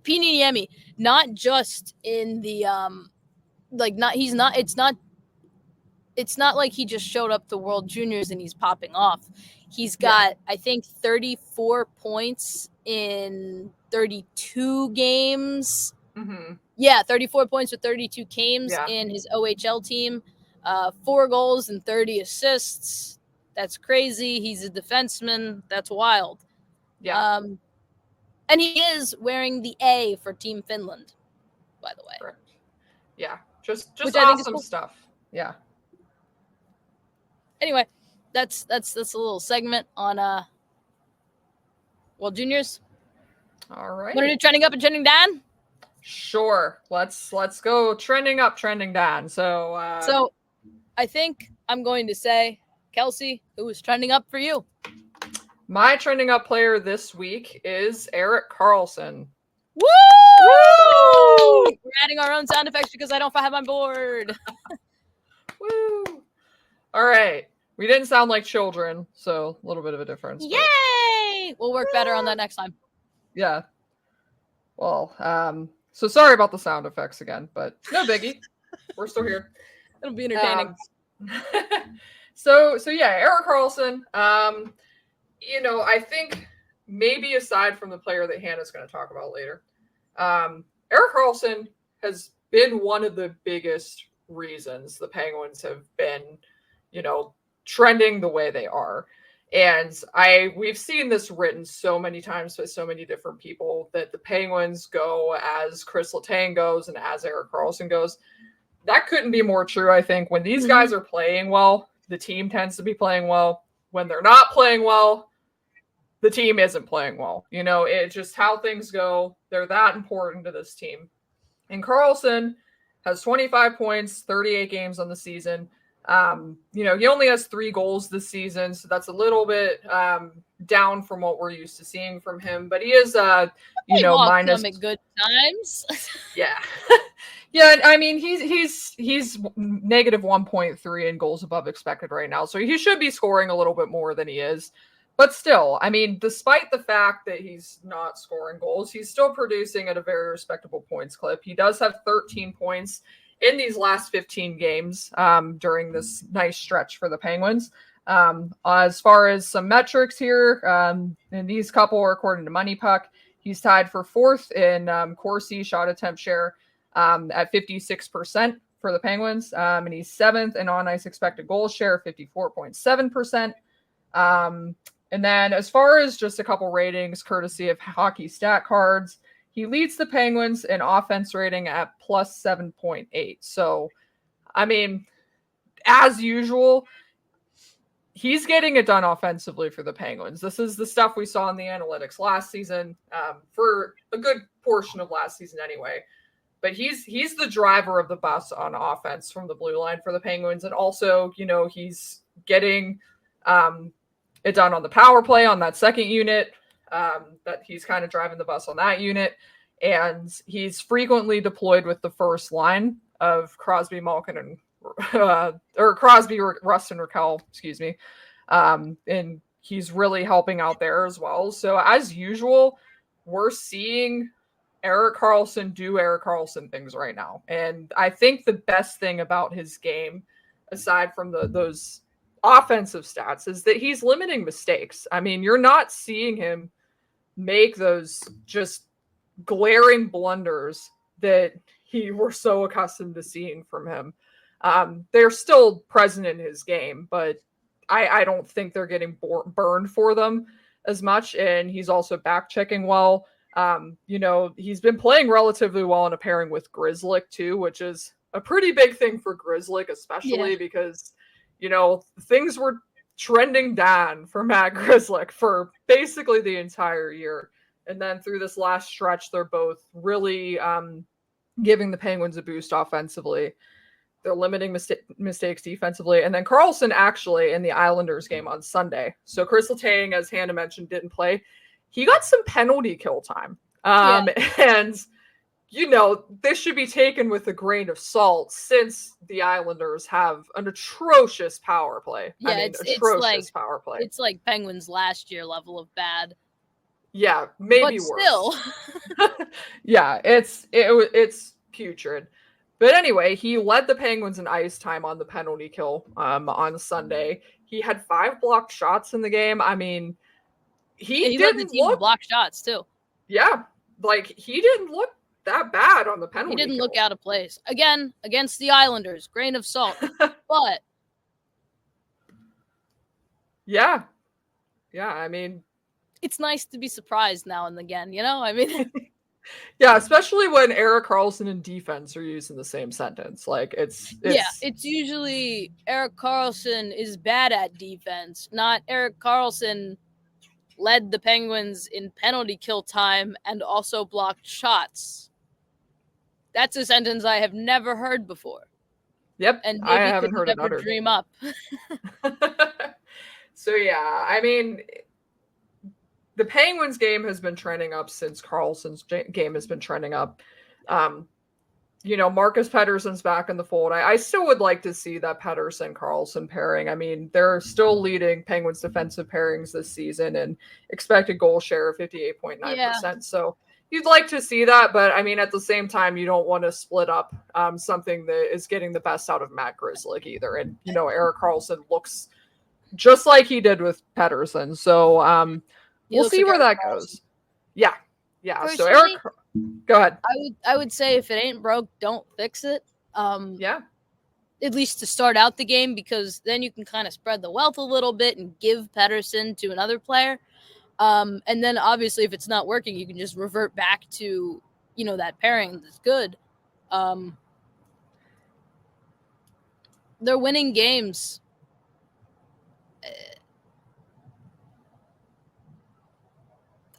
Pianiemi, not just in the it's not like he just showed up to World Juniors and he's popping off. He's got, I think, 34 points in 32 games. Mm-hmm. Yeah, 34 points with 32 games in his OHL team. 4 goals and 30 assists. That's crazy. He's a defenseman. That's wild. Yeah. And he is wearing the A for Team Finland, by the way. Correct. Yeah, just awesome cool stuff. Yeah. Anyway, that's a little segment on World Juniors. All right. Want to do trending up and trending down? Sure. Let's go trending up, trending down. So I think I'm going to say, Kelsey, who is trending up for you? My trending up player this week is Erik Karlsson. Woo! We're adding our own sound effects because I don't have my board. Woo! All right. We didn't sound like children, so a little bit of a difference. Yay! We'll work better on that next time. Yeah. Well, so sorry about the sound effects again, but no biggie. We're still here. It'll be entertaining. So yeah, Erik Karlsson. I think maybe aside from the player that Hannah's going to talk about later, Erik Karlsson has been one of the biggest reasons the Penguins have been, trending the way they are. And we've seen this written so many times by so many different people that the Penguins go as Chris Letang goes and as Erik Karlsson goes. That couldn't be more true, I think. When these guys are playing well, the team tends to be playing well. When they're not playing well, the team isn't playing well. It's just how things go. They're that important to this team. And Karlsson has 25 points, 38 games on the season. He only has 3 goals this season, so that's a little bit down from what we're used to seeing from him. But he is, minus at good times. Yeah, yeah. I mean, he's negative 1.3 in goals above expected right now, so he should be scoring a little bit more than he is. But still, I mean, despite the fact that he's not scoring goals, he's still producing at a very respectable points clip. He does have 13 points in these last 15 games during this nice stretch for the Penguins. As far as some metrics here, and these couple are according to Money Puck, he's tied for 4th in Corsi shot attempt share at 56% for the Penguins. And he's 7th in on-ice expected goals share, 54.7%. And then as far as just a couple ratings, courtesy of Hockey Stat Cards, he leads the Penguins in offense rating at plus 7.8. So, I mean, as usual, he's getting it done offensively for the Penguins. This is the stuff we saw in the analytics last season, for a good portion of last season anyway. But he's the driver of the bus on offense from the blue line for the Penguins. And also, he's getting it done on the power play on that second unit, that he's kind of driving the bus on that unit. And he's frequently deployed with the first line of Crosby, Malkin, and or Crosby, Rust, and Raquel, excuse me. And he's really helping out there as well. So as usual, we're seeing Erik Karlsson do Erik Karlsson things right now. And I think the best thing about his game, aside from those offensive stats, is that he's limiting mistakes. I mean, you're not seeing him make those just glaring blunders that we're so accustomed to seeing from him. They're still present in his game, but I don't think they're getting burned for them as much. And he's also back checking well. He's been playing relatively well in a pairing with Grzelcyk too, which is a pretty big thing for Grzelcyk, especially because, things were trending down for Matt Grzelcyk for basically the entire year. And then through this last stretch, they're both really giving the Penguins a boost offensively. They're limiting mistakes defensively. And then Karlsson actually in the Islanders game on Sunday. So Chris Letang, as Hannah mentioned, didn't play. He got some penalty kill time. And, this should be taken with a grain of salt since the Islanders have an atrocious power play. Yeah, atrocious power play. It's like Penguins last year level of bad. Yeah, maybe but worse. Still. Yeah, it's putrid. But anyway, he led the Penguins in ice time on the penalty kill on Sunday. He had 5 blocked shots in the game. I mean, he led the team with blocked shots too. Yeah, he didn't look that bad on the penalty kill. He didn't kill. look out of place. Again, against the Islanders, grain of salt. But yeah, I mean, it's nice to be surprised now and again, I mean, yeah, especially when Erik Karlsson and defense are used in the same sentence. It's usually Erik Karlsson is bad at defense, not Erik Karlsson led the Penguins in penalty kill time and also blocked shots. That's a sentence I have never heard before. Yep, and I haven't heard never it dream up. So yeah, I mean, the Penguins game has been trending up since Karlsson's game has been trending up. Marcus Pettersson's back in the fold. I still would like to see that Pettersson-Karlsson pairing. I mean, they're still leading Penguins defensive pairings this season and expected goal share of 58.9%. Yeah. So you'd like to see that, but I mean, at the same time, you don't want to split up something that is getting the best out of Matt Grzelcyk either. And, Erik Karlsson looks just like he did with Pettersson. So we'll see where that goes. Yeah. Personally, so Eric, go ahead. I would say if it ain't broke, don't fix it. Yeah. At least to start out the game, because then you can kind of spread the wealth a little bit and give Pettersson to another player. And then obviously if it's not working, you can just revert back to, that pairing that's good. They're winning games.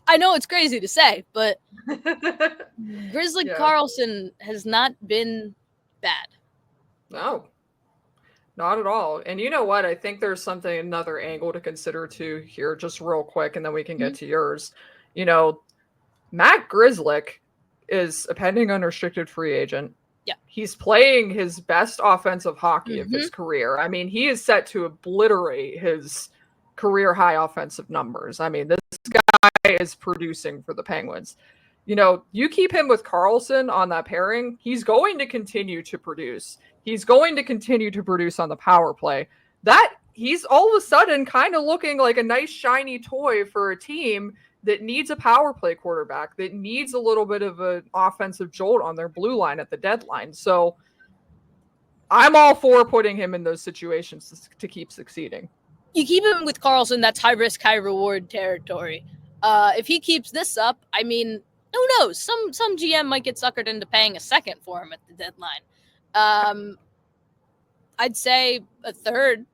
I know it's crazy to say, but Grzelcyk Karlsson has not been bad. No, not at all. And you know what? I think there's another angle to consider too here, just real quick, and then we can get to yours. Matt Grzelcyk is a pending unrestricted free agent. Yeah. He's playing his best offensive hockey of his career. I mean, he is set to obliterate his career high offensive numbers. I mean, this guy is producing for the Penguins. You keep him with Karlsson on that pairing, he's going to continue to produce. He's going to continue to produce on the power play. That he's all of a sudden kind of looking like a nice shiny toy for a team that needs a power play quarterback, that needs a little bit of an offensive jolt on their blue line at the deadline. So I'm all for putting him in those situations to keep succeeding. You keep him with Karlsson, that's high risk, high reward territory. If he keeps this up, I mean, who knows? Some GM might get suckered into paying a second for him at the deadline. I'd say a third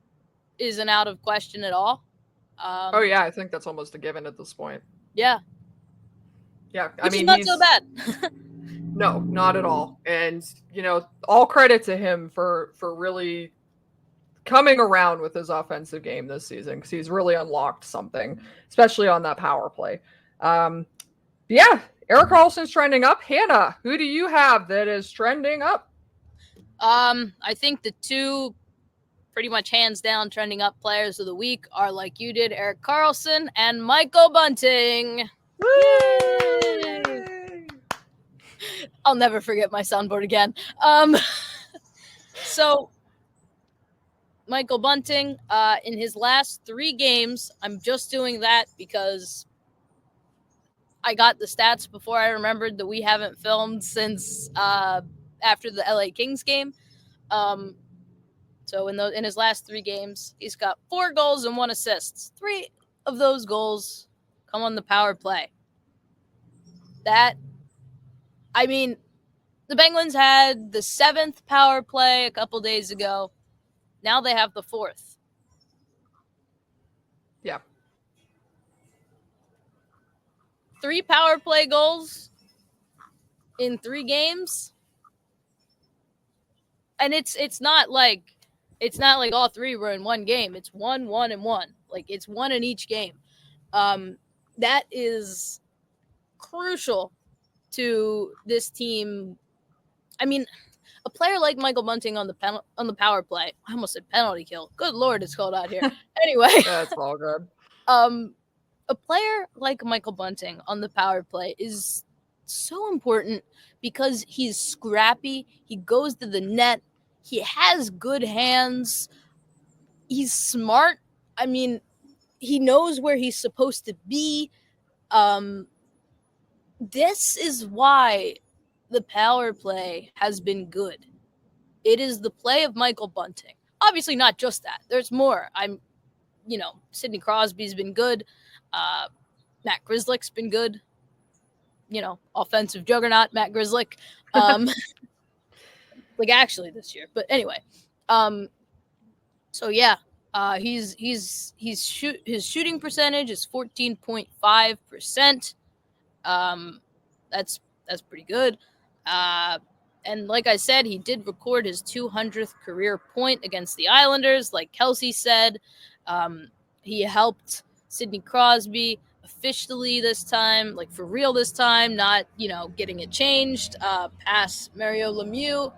isn't out of question at all. I think that's almost a given at this point. Yeah. Yeah, I mean, not so bad. No, not at all. And all credit to him for really coming around with his offensive game this season because he's really unlocked something, especially on that power play. Yeah, Erik Karlsson's trending up. Hannah, who do you have that is trending up? I think the two pretty much hands down trending up players of the week are, like you did, Erik Karlsson and Michael Bunting. Yay! I'll never forget my soundboard again. So Michael Bunting, in his last 3 games, I'm just doing that because I got the stats before I remembered that we haven't filmed since after the LA Kings game. So in his last 3 games, he's got 4 goals and 1 assist. 3 of those goals come on the power play. The Penguins had the 7th power play a couple days ago. Now they have the 4th. Yeah. 3 power play goals in 3 games. And it's not like all 3 were in one game. It's 1, 1, and 1. Like, it's 1 in each game. That is crucial to this team. I mean, a player like Michael Bunting on the power play. I almost said penalty kill. Good Lord, it's cold out here. Anyway, That's all good. A player like Michael Bunting on the power play is so important because he's scrappy. He goes to the net. He has good hands. He's smart. I mean, he knows where he's supposed to be. This is why the power play has been good. It is the play of Michael Bunting. Obviously, not just that. There's more. Sidney Crosby's been good. Matt Grzelcyk's been good. Offensive juggernaut, Matt Grzelcyk. Actually this year. But anyway. So yeah. His shooting percentage is 14.5%. That's pretty good. And like I said, he did record his 200th career point against the Islanders. Like Kelsey said, he helped Sidney Crosby officially this time, like for real this time, not, getting it changed, past Mario Lemieux,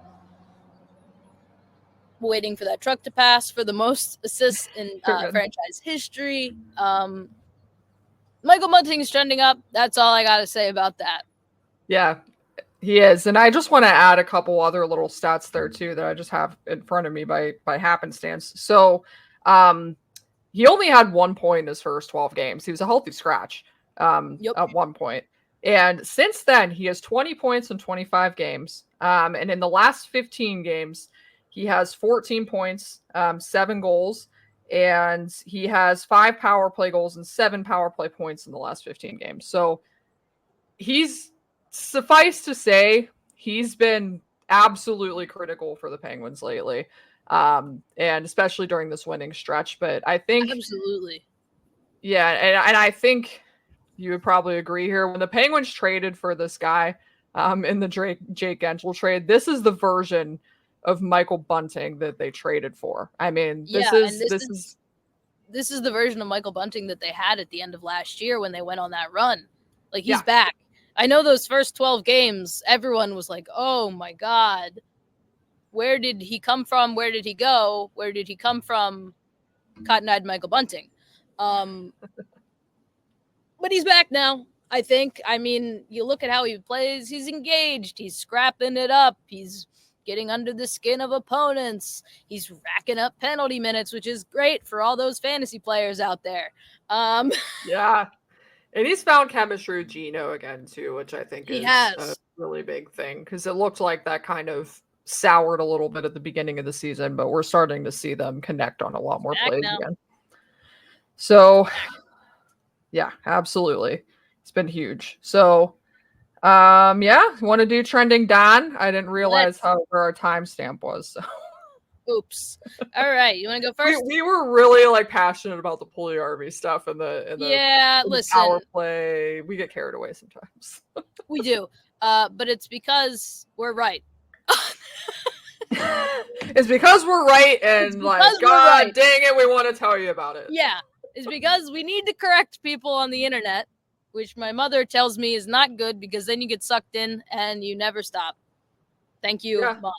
waiting for that truck to pass for the most assists in franchise history. Michael Bunting is trending up. That's all I got to say about that. Yeah, he is. And I just want to add a couple other little stats there too that I just have in front of me by happenstance. So he only had 1 point in his first 12 games. He was a healthy scratch at one point. And since then, he has 20 points in 25 games. And in the last 15 games, he has 14 points, 7 goals, and he has 5 power play goals and 7 power play points in the last 15 games. So suffice to say, he's been absolutely critical for the Penguins lately. And especially during this winning stretch. But I think absolutely. Yeah, and I think you would probably agree here. When the Penguins traded for this guy in the Jake Gensel trade, this is the version of Michael Bunting that they traded for. I mean, this is the version of Michael Bunting that they had at the end of last year when they went on that run. Like, he's back. I know those first 12 games, everyone was like, oh my God, where did he come from? Where did he go? Where did he come from? Cotton-eyed Michael Bunting. But he's back now, I think. I mean, you look at how he plays. He's engaged. He's scrapping it up. He's getting under the skin of opponents. He's racking up penalty minutes, which is great for all those fantasy players out there. Yeah. And he's found chemistry with Gino again, too, which I think is a really big thing. Because it looked like that kind of soured a little bit at the beginning of the season, but we're starting to see them connect on a lot more plays again. So, yeah, absolutely. It's been huge. So, want to do trending Don? I didn't realize where our timestamp was. So. Oops. All right, you want to go first? We were really passionate about the Puljujarvi stuff and the power play. We get carried away sometimes. We do, but it's because we're right. It's because we're right, and like, God right. dang it, we want to tell you about it. Yeah, it's because we need to correct people on the internet, which my mother tells me is not good because then you get sucked in and you never stop. Thank you, Mom.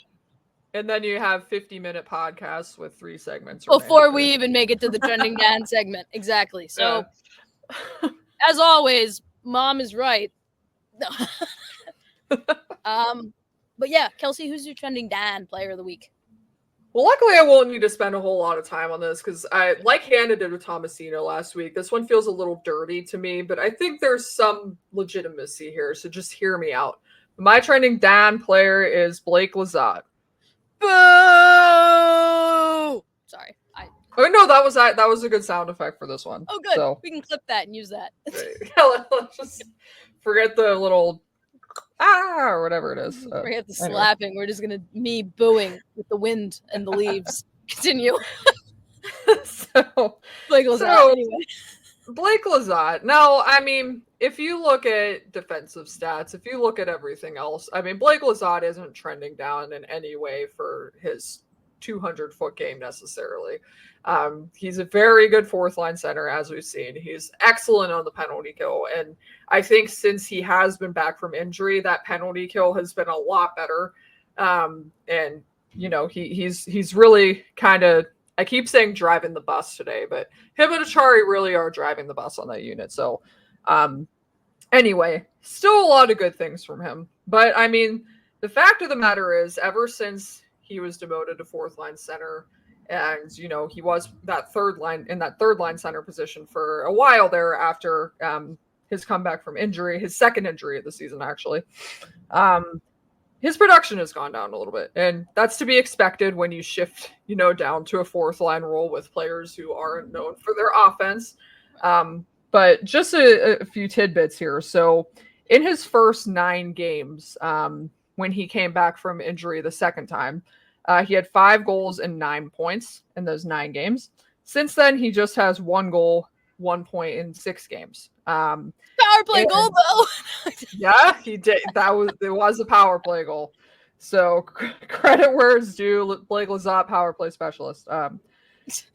And then you have 50-minute podcasts with 3 segments. Before we even make it to the Trending Dan segment. Exactly. So, as always, Mom is right. But yeah, Kelsey, who's your Trending Dan player of the week? Well, luckily I won't need to spend a whole lot of time on this because I, like Hannah did with Tomasino last week, this one feels a little dirty to me, but I think there's some legitimacy here, so just hear me out. My Trending Dan player is Blake Lizotte. Boo! Sorry. Oh no, that was a good sound effect for this one. Oh, good. So, we can clip that and use that. Let's just forget the little or whatever it is. Forget the slapping. We're just gonna me booing with the wind and the leaves. Continue. So Blake Lizotte. Anyway. Blake Lizotte. Now, I mean, if you look at defensive stats, if you look at everything else, I mean, Blake Lizotte isn't trending down in any way for his 200-foot game necessarily. He's a very good fourth line center, as we've seen. He's excellent on the penalty kill, and I think since he has been back from injury, that penalty kill has been a lot better. And you know, he's really kind of, I keep saying driving the bus today, but him and Achari really are driving the bus on that unit. So anyway, still a lot of good things from him. But I mean, the fact of the matter is, ever since he was demoted to fourth line center, and you know, he was that third line center position for a while there after his comeback from injury, his second injury of the season actually. His production has gone down a little bit, and that's to be expected when you shift, you know, down to a fourth line role with players who aren't known for their offense. But just a few tidbits here. So in his first 9 games, when he came back from injury the second time, he had 5 goals and 9 points in those 9 games. Since then, he just has 1 goal, 1 point in 6 games. Power play goal, though. Yeah, he did. It was a power play goal. So credit where it's due. Blake Lizotte, power play specialist. But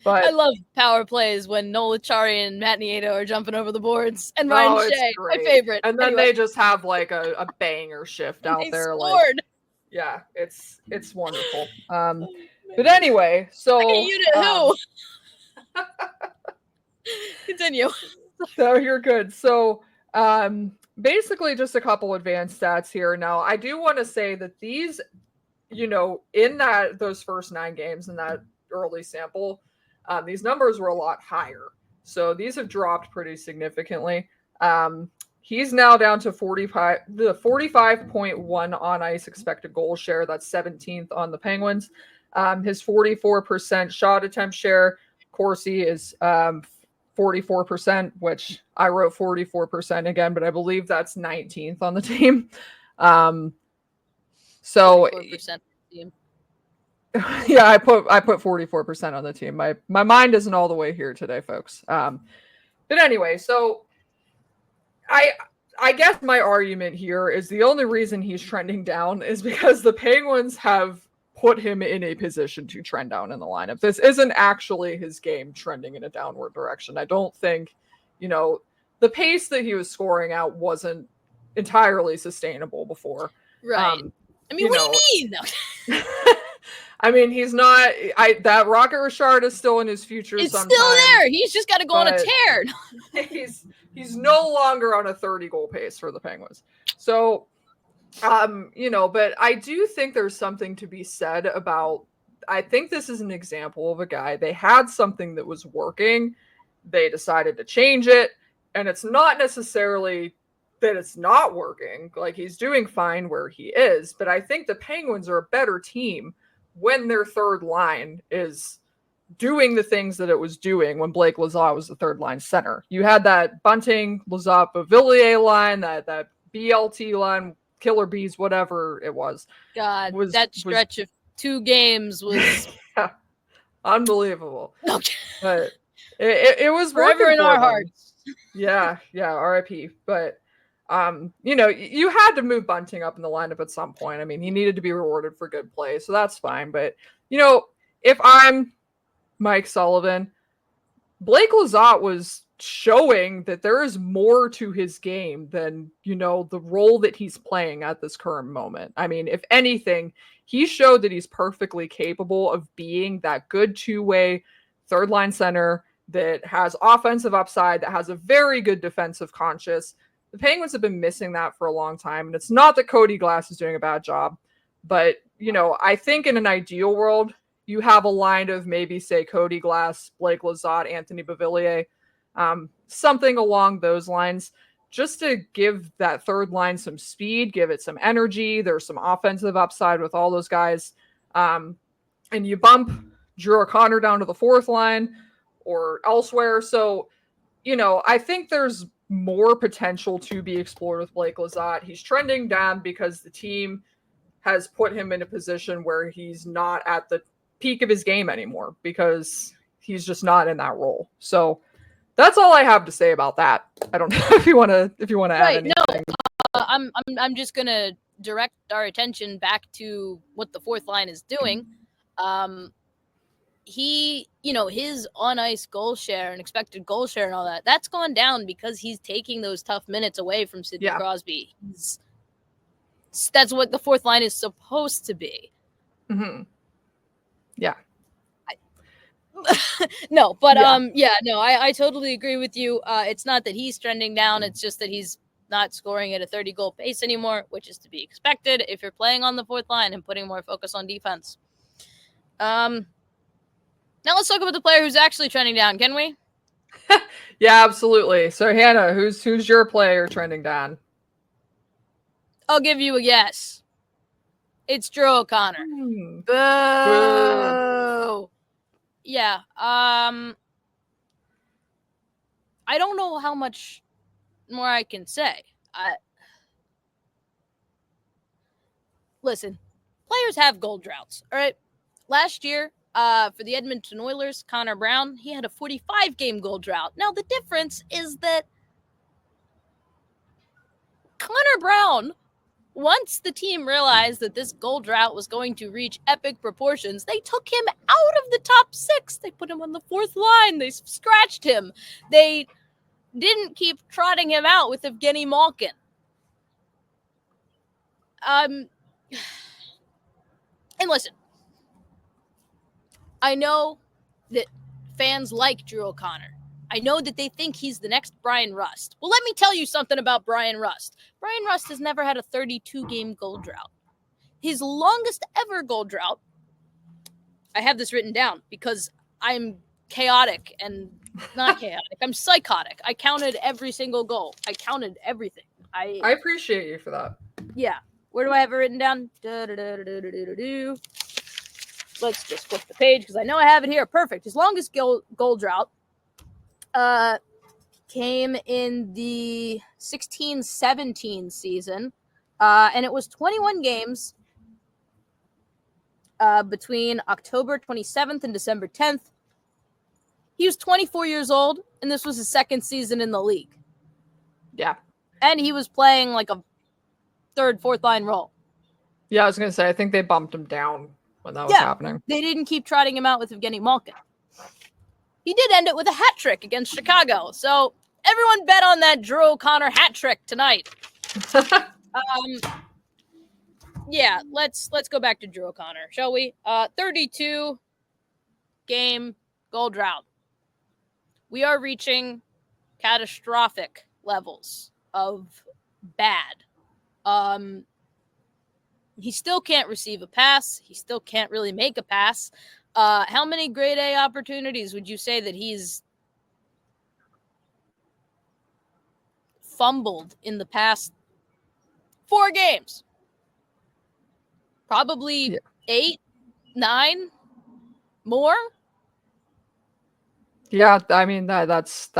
I love power plays when Nola Chari and Matt Nieto are jumping over the boards, and Ryan Shea, my favorite. And then they just have like a banger shift out there. Scored. Like, yeah, it's wonderful. But anyway, so unit who? Continue. So you're good. So basically just a couple advanced stats here. Now, I do want to say that these, you know, in those first 9 games in that early sample, these numbers were a lot higher. So these have dropped pretty significantly. He's now down to 45.1 on ice expected goal share. That's 17th on the Penguins. His 44% shot attempt share. Corsi is 44%, which I wrote 44% again, but I believe that's 19th on the team. So 44% team. Yeah, I put 44% on the team. My mind isn't all the way here today, folks. But anyway, so I guess my argument here is the only reason he's trending down is because the Penguins have put him in a position to trend down in the lineup. This isn't actually his game trending in a downward direction. I don't think, you know, the pace that he was scoring out wasn't entirely sustainable before. Right. I mean, what do you mean? I mean, he's not. That Rocket Richard is still in his future. It's still there. He's just got to go on a tear. He's no longer on a 30-goal pace for the Penguins. So, you know, but I do think there's something to be said about. I think this is an example of a guy. They had something that was working. They decided to change it, and it's not necessarily that it's not working. Like, he's doing fine where he is, but I think the Penguins are a better team when their third line is doing the things that it was doing when Blake Lizotte was the third line center. You had that Bunting, Lizotte, Beauvillier line, that BLT line, Killer Bees, whatever it was. God, that stretch of 2 games was unbelievable. Okay. But it was forever in our hearts. Yeah, RIP. But You had to move Bunting up in the lineup at some point. I mean, he needed to be rewarded for good play, so that's fine. But, if I'm Mike Sullivan, Blake Lizotte was showing that there is more to his game than, the role that he's playing at this current moment. I mean, if anything, he showed that he's perfectly capable of being that good two-way third line center that has offensive upside, that has a very good defensive conscience. The Penguins have been missing that for a long time. And it's not that Cody Glass is doing a bad job, but, I think in an ideal world, you have a line of maybe, say, Cody Glass, Blake Lizotte, Anthony Beauvillier, something along those lines, just to give that third line some speed, give it some energy. There's some offensive upside with all those guys. And you bump Drew O'Connor down to the fourth line or elsewhere. So, I think there's more potential to be explored with Blake Lizotte. He's trending down because the team has put him in a position where he's not at the peak of his game anymore because he's just not in that role. So that's all I have to say about that. I don't know if you want to add anything. No, I'm just gonna direct our attention back to what the fourth line is doing. His on ice goal share and expected goal share and all that's gone down because he's taking those tough minutes away from Sidney Crosby. That's what the fourth line is supposed to be. Mm-hmm. Yeah. I totally agree with you. It's not that he's trending down. It's just that he's not scoring at a 30-goal pace anymore, which is to be expected if you're playing on the fourth line and putting more focus on defense. Now let's talk about the player who's actually trending down, can we? Yeah, absolutely. So Hannah, who's your player trending down? I'll give you a guess. It's Drew O'Connor. Boo. Boo. Yeah. I don't know how much more I can say. Listen, players have goal droughts, all right? Last year, for the Edmonton Oilers, Connor Brown, he had a 45-game goal drought. Now, the difference is that Connor Brown, once the team realized that this goal drought was going to reach epic proportions, they took him out of the top six. They put him on the fourth line. They scratched him. They didn't keep trotting him out with Evgeny Malkin. And listen, I know that fans like Drew O'Connor. I know that they think he's the next Brian Rust. Well, let me tell you something about Brian Rust. Brian Rust has never had a 32-game goal drought. His longest ever goal drought, I have this written down because I'm chaotic and not chaotic. I'm psychotic. I counted every single goal. I counted everything. I appreciate you for that. Yeah. Where do I have it written down? Let's just flip the page because I know I have it here. Perfect. His longest goal drought came in the 16-17 season, and it was 21 games between October 27th and December 10th. He was 24 years old, and this was his second season in the league. Yeah. And he was playing like a third, fourth line role. Yeah, I was going to say, I think they bumped him down when that was happening. They didn't keep trotting him out with Evgeny Malkin. He did end it with a hat trick against Chicago. So everyone bet on that Drew O'Connor hat trick tonight. Yeah, let's go back to Drew O'Connor, shall we? 32 game goal drought. We are reaching catastrophic levels of bad. He still can't receive a pass. He still can't really make a pass. How many grade A opportunities would you say that he's fumbled in the past 4 games? Probably 8, 9 more. Yeah, I mean that's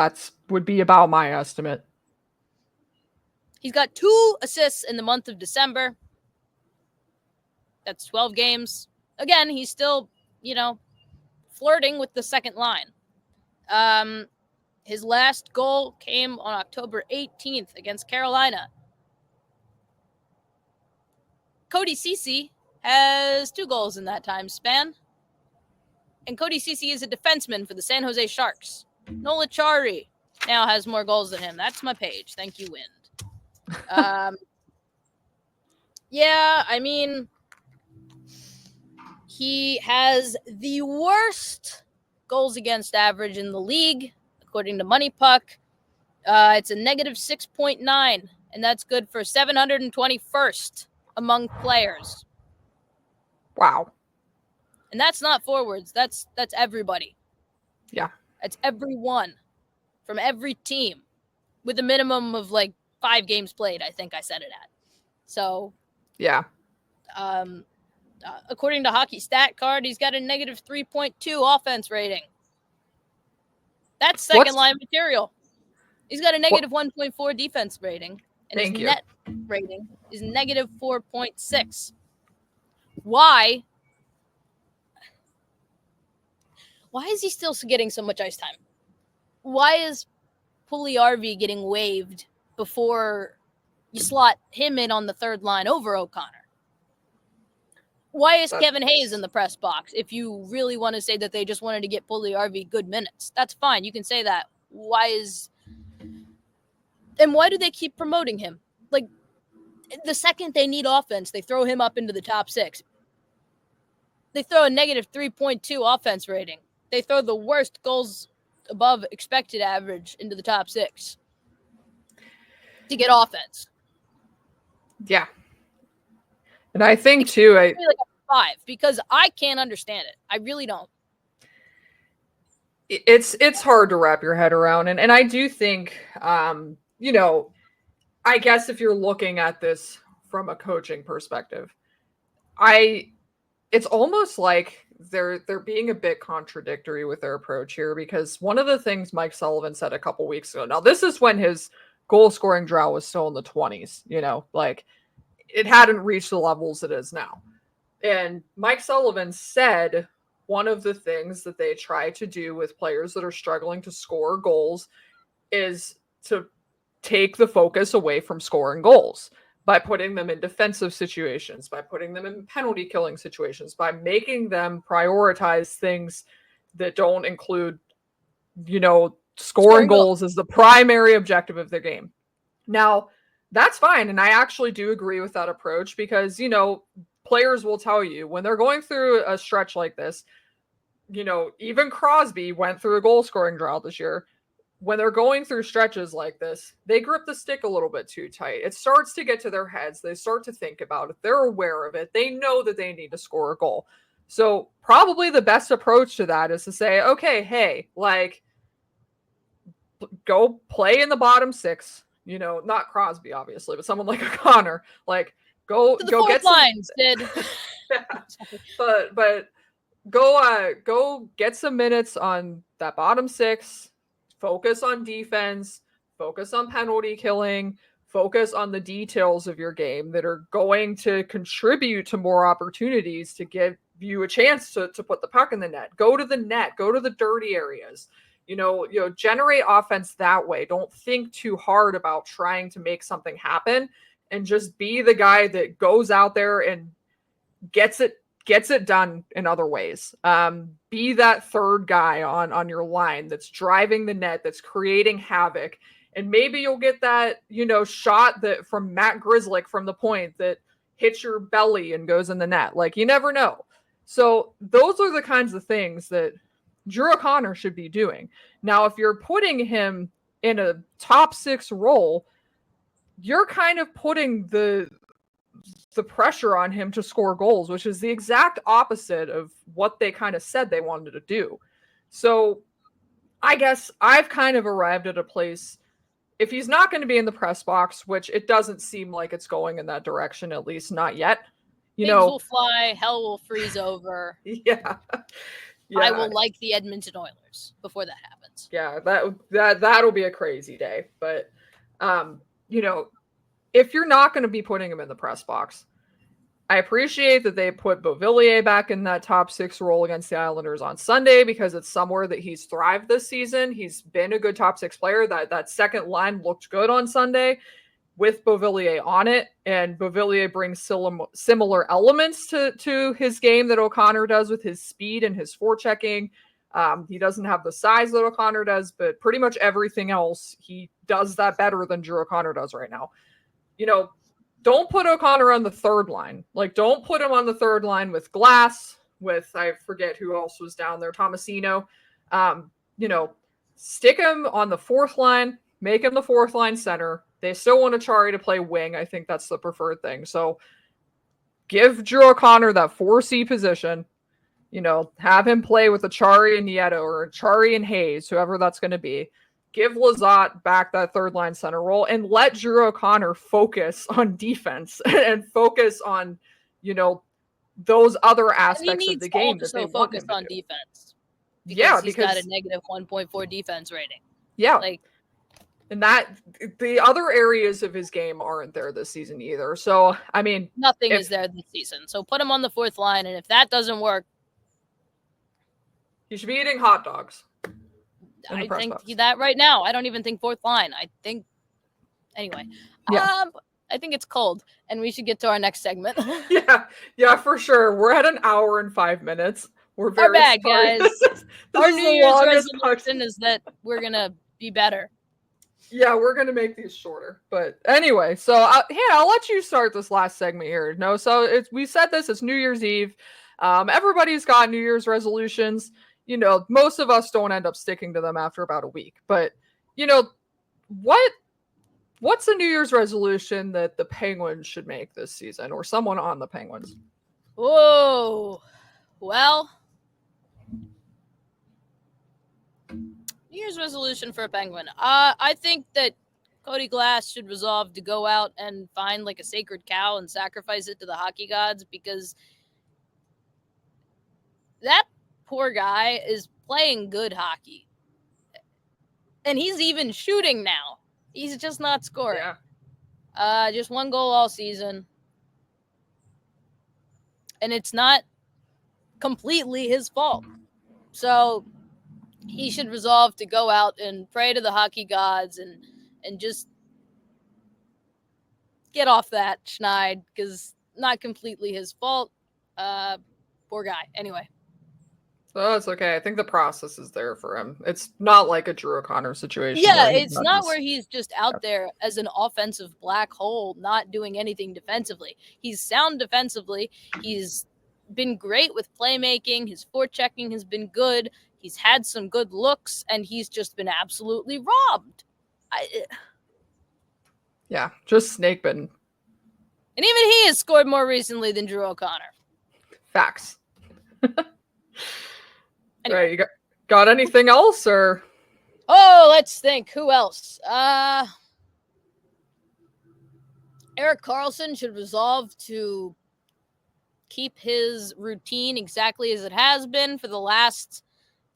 would be about my estimate. He's got 2 assists in the month of December. That's 12 games. Again, he's still, flirting with the second line. His last goal came on October 18th against Carolina. Cody Ceci has 2 goals in that time span. And Cody Ceci is a defenseman for the San Jose Sharks. Nola Chari now has more goals than him. That's my page. Thank you, Wind. Yeah, I mean, he has the worst goals against average in the league, according to Money Puck. It's a negative 6.9, and that's good for 721st among players. Wow. And that's not forwards. That's everybody. Yeah. That's everyone from every team with a minimum of like 5 games played, I think I said it at. So, yeah. According to Hockey Stat Card, he's got a negative 3.2 offense rating. That's second line material. He's got a negative 1.4 defense rating, and his net rating is negative 4.6. Why is he still getting so much ice time? Why is Puljujarvi getting waived before you slot him in on the third line over O'Connor? Why is Kevin Hayes in the press box? If you really want to say that they just wanted to get Puljujarvi good minutes, that's fine. You can say that. And why do they keep promoting him? Like, the second they need offense, they throw him up into the top 6. They throw a negative 3.2 offense rating. They throw the worst goals above expected average into the top 6 to get offense. Yeah. And I think too, like a 5 because I can't understand it. I really don't. It's hard to wrap your head around. And I do think, you know, I guess if you're looking at this from a coaching perspective, it's almost like they're being a bit contradictory with their approach here, because one of the things Mike Sullivan said a couple weeks ago, now this is when his goal scoring drought was still in the 20s, you know, like it hadn't reached the levels it is now. And Mike Sullivan said one of the things that they try to do with players that are struggling to score goals is to take the focus away from scoring goals by putting them in defensive situations, by putting them in penalty killing situations, by making them prioritize things that don't include, you know, scoring goals as the primary objective of their game. Now, that's fine. And I actually do agree with that approach because, you know, players will tell you when they're going through a stretch like this, you know, even Crosby went through a goal scoring drought this year. When they're going through stretches like this, they grip the stick a little bit too tight. It starts to get to their heads. They start to think about it. They're aware of it. They know that they need to score a goal. So probably the best approach to that is to say, okay, hey, like, go play in the bottom 6. You know, not Crosby, obviously, but someone like O'Connor. Like, go get some lines, Sid. but go get some minutes on that bottom 6. Focus on defense, focus on penalty killing, focus on the details of your game that are going to contribute to more opportunities to give you a chance to put the puck in the net. Go to the net, go to the dirty areas. You know, generate offense that way. Don't think too hard about trying to make something happen, and just be the guy that goes out there and gets it done in other ways. Be that third guy on your line that's driving the net, that's creating havoc. And maybe you'll get that, you know, shot that from Matt Grzelcyk from the point that hits your belly and goes in the net. Like, you never know. So those are the kinds of things that Drew O'Connor should be doing. Now, if you're putting him in a top 6 role, you're kind of putting the pressure on him to score goals, which is the exact opposite of what they kind of said they wanted to do. So I guess I've kind of arrived at a place, if he's not going to be in the press box, which it doesn't seem like it's going in that direction, at least not yet. Pigs will fly, hell will freeze over. Yeah. I will like the Edmonton Oilers before that happens. Yeah, that'll be a crazy day. But you know, if you're not going to be putting him in the press box, I appreciate that they put Beauvillier back in that top 6 role against the Islanders on Sunday because it's somewhere that he's thrived this season. He's been a good top 6 player. That second line looked good on Sunday with Beauvillier on it, and Beauvillier brings similar elements to his game that O'Connor does with his speed and his forechecking. He doesn't have the size that O'Connor does, but pretty much everything else, he does that better than Drew O'Connor does right now. Don't put O'Connor on the third line. Don't put him on the third line with Glass, with, I forget who else was down there, Tomasino. Stick him on the fourth line, make him the fourth line center. They still want Achari to play wing. I think that's the preferred thing. So give Drew O'Connor that 4C position. Have him play with Achari and Nieto or Achari and Hayes, whoever that's going to be. Give Lizotte back that third line center role and let Drew O'Connor focus on defense and focus on, those other aspects of the game that they want him to on do. Defense. Because he's got a negative 1.4 defense rating. Yeah. And that the other areas of his game aren't there this season either. So, I mean, nothing is there this season. So put him on the fourth line. And if that doesn't work, he should be eating hot dogs. I think that right now. I don't even think fourth line. I think anyway. Yeah. I think it's cold, and we should get to our next segment. yeah, for sure. We're at an hour and 5 minutes. We're very bad, sorry. guys. Our New Year's resolution is that we're gonna be better. Yeah, we're gonna make these shorter. But anyway, so I'll let you start this last segment here. No, so we said this. It's New Year's Eve. Everybody's got New Year's resolutions. Most of us don't end up sticking to them after about a week. But, what's a New Year's resolution that the Penguins should make this season or someone on the Penguins? Whoa. Well, New Year's resolution for a Penguin. I think that Cody Glass should resolve to go out and find a sacred cow and sacrifice it to the hockey gods, because that poor guy is playing good hockey. And he's even shooting now. He's just not scoring. Yeah. Just one goal all season. And it's not completely his fault. So he should resolve to go out and pray to the hockey gods and just get off that schneid, because not completely his fault. Poor guy. Anyway. Oh, it's okay. I think the process is there for him. It's not like a Drew O'Connor situation. Yeah, it's not where he's just out there as an offensive black hole, not doing anything defensively. He's sound defensively. He's been great with playmaking. His forechecking has been good. He's had some good looks, and he's just been absolutely robbed. Yeah, just snake bitten. And even he has scored more recently than Drew O'Connor. Facts. Anyway. Right, you got anything else, or? Oh, let's think. Who else? Erik Karlsson should resolve to keep his routine exactly as it has been for the last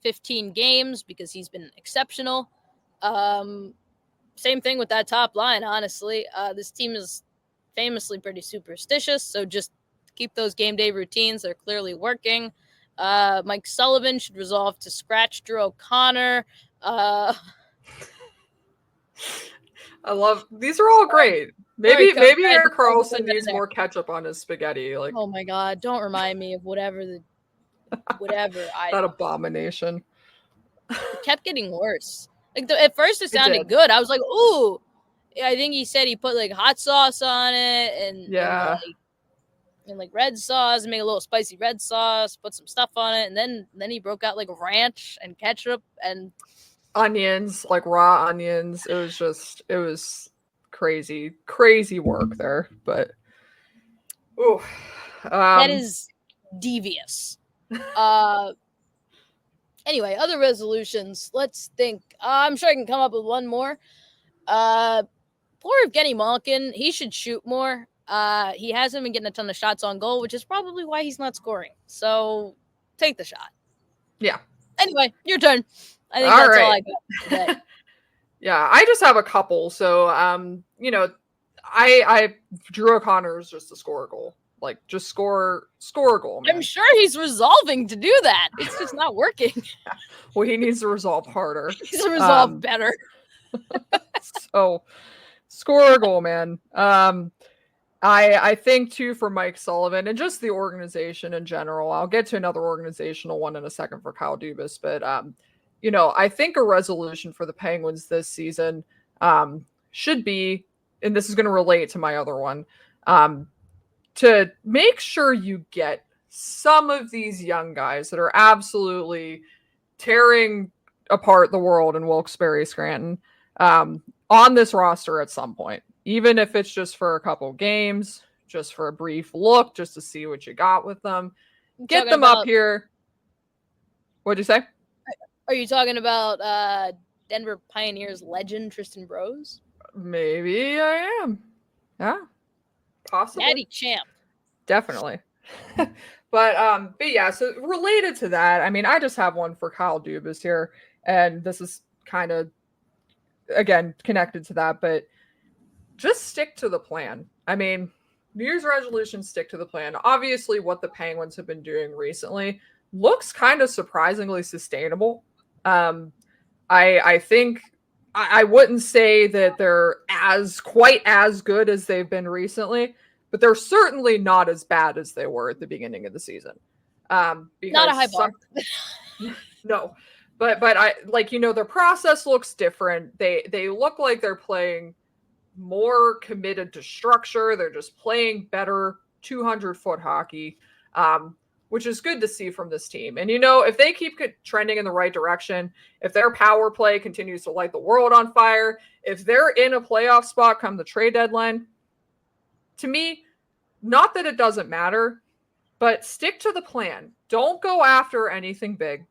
15 games, because he's been exceptional. Same thing with that top line, honestly. This team is famously pretty superstitious, so just keep those game day routines. They're clearly working. Mike Sullivan should resolve to scratch Drew O'Connor. I love these are all great. Maybe Erik Karlsson needs more ketchup on his spaghetti. Oh my god, don't remind me of whatever that abomination. It kept getting worse. At first it sounded good. I was like, ooh. I think he said he put hot sauce on it and and red sauce, and make a little spicy red sauce, put some stuff on it, and then he broke out ranch and ketchup and onions, raw onions. It was crazy work there. But that is devious. Anyway, other resolutions. Let's think. I'm sure I can come up with one more. Poor Evgeny Malkin. He should shoot more. He hasn't been getting a ton of shots on goal, which is probably why he's not scoring. So take the shot. Yeah. Anyway, your turn. I think that's all I got today. Yeah, I just have a couple. So, I Drew O'Connor is just to score a goal. Like, just score a goal, man. I'm sure he's resolving to do that. It's just not working. Well, he needs to resolve harder. He needs to resolve better. So, score a goal, man. I think too for Mike Sullivan and just the organization in general. I'll get to another organizational one in a second for Kyle Dubas, but I think a resolution for the Penguins this season should be, and this is going to relate to my other one, to make sure you get some of these young guys that are absolutely tearing apart the world in Wilkes-Barre, Scranton, on this roster at some point, even if it's just for a couple games, just for a brief look, just to see what you got with them. Get them up here. What'd you say? Are you talking about Denver Pioneers legend Tristan Brose? Maybe I am. Yeah. Possibly. Natty champ. Definitely. But yeah, so related to that, I mean, I just have one for Kyle Dubas here, and this is kind of, again, connected to that, but just stick to the plan. I mean, New Year's resolution, stick to the plan. Obviously, what the Penguins have been doing recently looks kind of surprisingly sustainable. I think I wouldn't say that they're quite as good as they've been recently, but they're certainly not as bad as they were at the beginning of the season. Not a high bar. No, but I their process looks different. They look like they're playing more committed to structure. They're just playing better 200-foot hockey, which is good to see from this team. And if they keep trending in the right direction, if their power play continues to light the world on fire, if they're in a playoff spot come the trade deadline, to me, not that it doesn't matter, but stick to the plan. Don't go after anything big.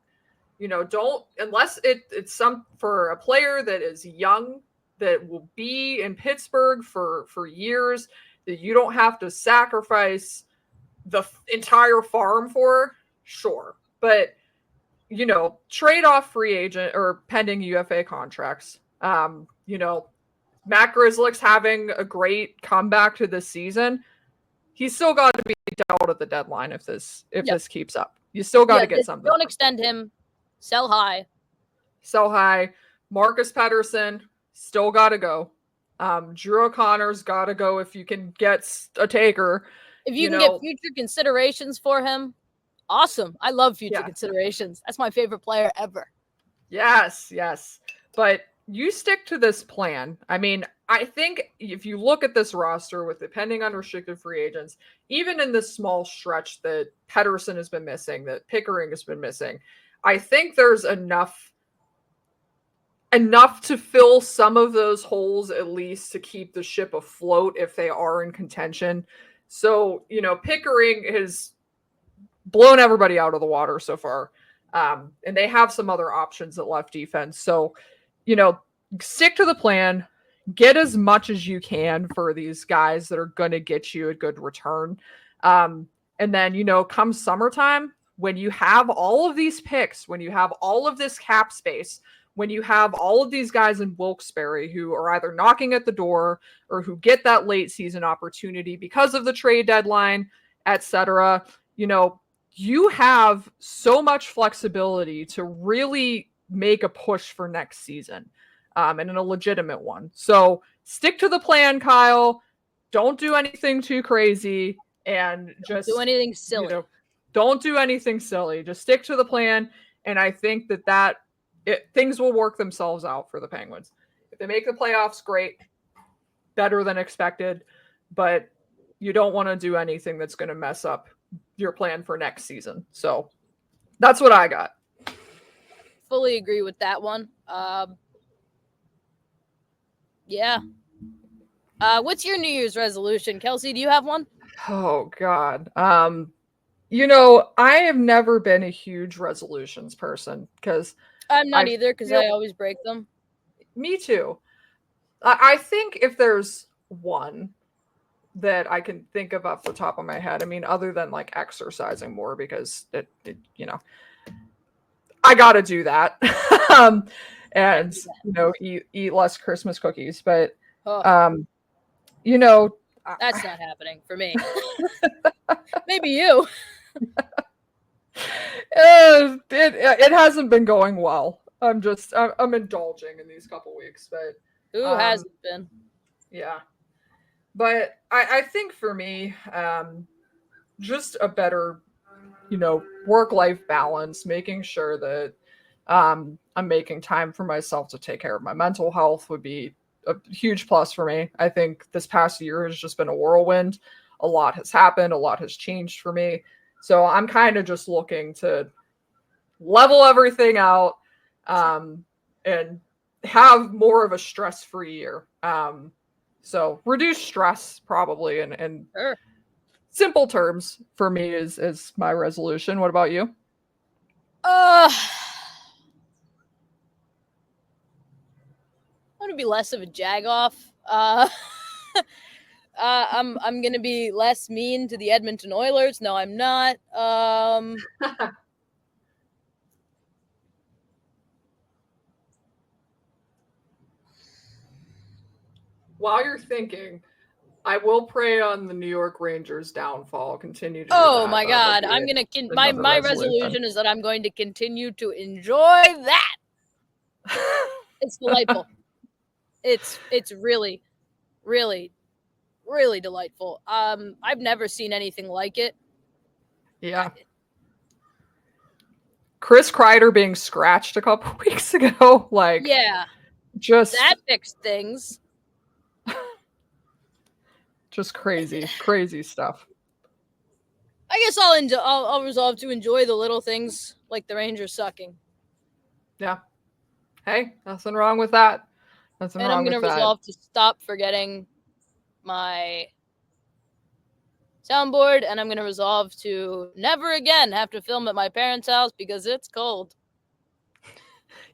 Don't, unless it's some for a player that is young, that will be in Pittsburgh for years, that you don't have to sacrifice the entire farm for, sure. But, trade off free agent or pending UFA contracts. Matt Grzelcyk's having a great comeback to this season. He's still got to be dealt at the deadline if this keeps up. You still got to get something. Don't extend him. Sell high. Marcus Pettersson still got to go. Drew O'Connor's got to go if you can get a taker. If you can get future considerations for him, awesome. I love future considerations. That's my favorite player ever. Yes. But you stick to this plan. I mean, I think if you look at this roster with the pending unrestricted free agents, even in this small stretch that Pettersson has been missing, that Pickering has been missing, I think there's enough to fill some of those holes, at least to keep the ship afloat if they are in contention. So, Pickering has blown everybody out of the water so far. And they have some other options at left defense. So, stick to the plan, get as much as you can for these guys that are going to get you a good return. And then, come summertime, when you have all of these picks, when you have all of this cap space, when you have all of these guys in Wilkes-Barre who are either knocking at the door or who get that late season opportunity because of the trade deadline, etc., you have so much flexibility to really make a push for next season, and in a legitimate one. So stick to the plan, Kyle. Don't do anything too crazy, and just do anything silly. Don't do anything silly. Just stick to the plan, and I think that things will work themselves out for the Penguins. If they make the playoffs, great, better than expected, but you don't want to do anything that's going to mess up your plan for next season. So that's what I got. Fully agree with that one. Yeah. What's your New Year's resolution? Kelsey, do you have one? Oh, God. I have never been a huge resolutions person because I'm not either because I always break them. Me too. I think if there's one that I can think of off the top of my head, I mean, other than like exercising more because I got to do that. And eat less Christmas cookies. But, That's not happening for me. Maybe you. It hasn't been going well. I'm indulging in these couple weeks, but Who hasn't been? Yeah. But I think for me, just a better, work-life balance, making sure that I'm making time for myself to take care of my mental health would be a huge plus for me. I think this past year has just been a whirlwind. A lot has happened, a lot has changed for me. So I'm kind of just looking to level everything out and have more of a stress-free year. So reduce stress probably and Sure. simple terms for me is my resolution. What about you? I want to be less of a jagoff. I'm gonna be less mean to the Edmonton Oilers. No, I'm not. While you're thinking, I will pray on the New York Rangers' downfall. Continue to do Oh that. my God! I'm gonna my resolution is that I'm going to continue to enjoy that. It's delightful. It's really, really, really delightful. I've never seen anything like it. Yeah. Chris Kreider being scratched a couple weeks ago, just that fixed things. Just crazy stuff. I guess I'll resolve to enjoy the little things like the Rangers sucking. Yeah. Hey, nothing wrong with that. Nothing wrong with that. And I'm gonna resolve to stop forgetting my soundboard, and I'm gonna resolve to never again have to film at my parents' house because it's cold.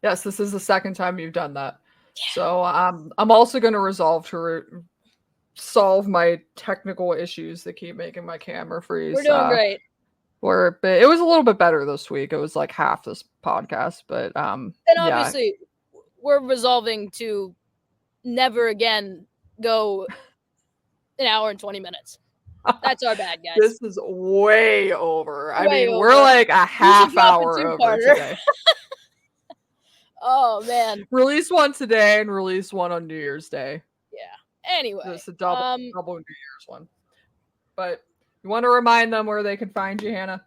Yes, this is the second time you've done that. Yeah. So I'm also gonna resolve to solve my technical issues that keep making my camera freeze. We're doing great. It was a little bit better this week. It was like half this podcast, but and obviously we're resolving to never again go an hour and 20 minutes. That's our bad, guys. This is way over. We're like a half hour over today. Oh man. Release one today and release one on New Year's Day. Yeah. Anyway. It's a double New Year's one. But you want to remind them where they can find you, Hannah?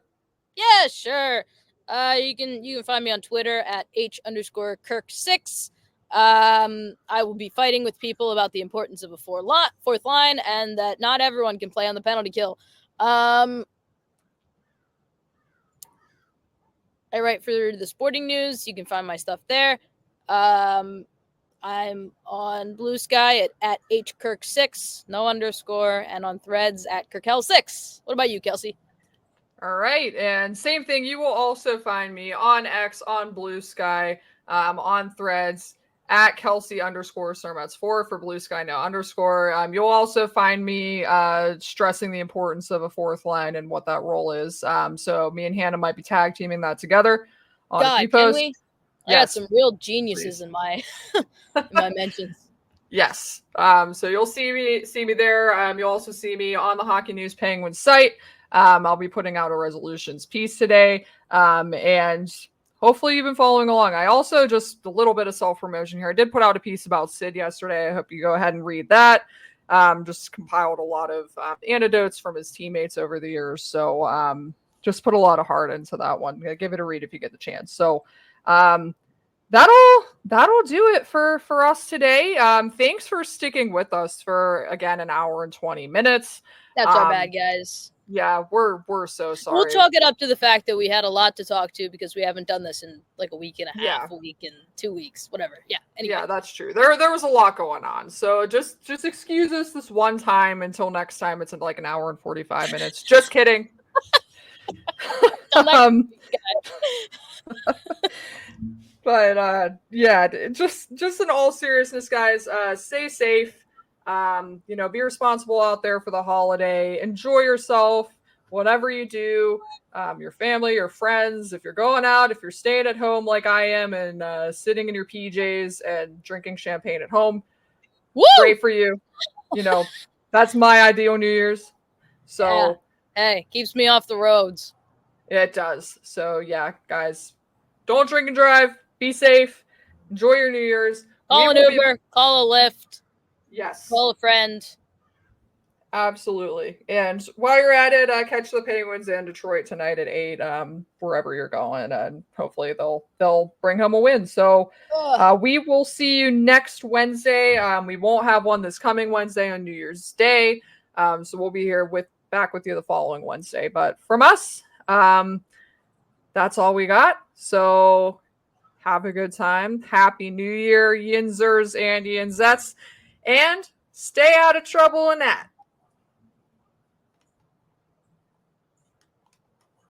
Yeah, sure. You can find me on Twitter at H_Kirk6. I will be fighting with people about the importance of a fourth line and that not everyone can play on the penalty kill. I write for the Sporting News. You can find my stuff there. I'm on Blue Sky at HKirk6, no underscore, and on Threads at Kirkel6. What about you, Kelsey? All right, and same thing. You will also find me on X, on Blue Sky, on Threads at Kelsey_Serm. That's 4 for Blue Sky, no underscore. You'll also find me stressing the importance of a fourth line and what that role is. So me and Hannah might be tag teaming that together on a few posts. Can we? I got some real geniuses in my in my mentions. Yes. So you'll see me there. You'll also see me on the Hockey News Penguins site. I'll be putting out a resolutions piece today. And hopefully you've been following along. I also, just a little bit of self-promotion here, I did put out a piece about Sid yesterday. I hope you go ahead and read that. Just compiled a lot of anecdotes from his teammates over the years. So just put a lot of heart into that one. Give it a read if you get the chance. So that'll do it for us today. Thanks for sticking with us for, again, an hour and 20 minutes. That's our bad, guys. Yeah, we're so sorry. We'll chalk it up to the fact that we had a lot to talk to because we haven't done this in like a week and a half, a week and 2 weeks, whatever. Yeah. Anyway. Yeah, that's true. There was a lot going on. So just excuse us this one time until next time. It's in like an hour and 45 minutes. Just kidding. But yeah, just in all seriousness, guys, stay safe. Be responsible out there for the holiday. Enjoy yourself, whatever you do. Your family, your friends. If you're going out, if you're staying at home like I am, and sitting in your PJs and drinking champagne at home, Woo! Great for you. That's my ideal New Year's. So hey, keeps me off the roads. It does. So yeah, guys, don't drink and drive. Be safe. Enjoy your New Year's. Call an Uber. Call a Lyft. Yes. Call a friend. Absolutely. And while you're at it, catch the Penguins in Detroit tonight at 8, wherever you're going, and hopefully they'll bring home a win. So we will see you next Wednesday. We won't have one this coming Wednesday on New Year's Day. So we'll be here back with you the following Wednesday. But from us, that's all we got. So have a good time. Happy New Year, Yinzers and Yinzettes, and stay out of trouble in that.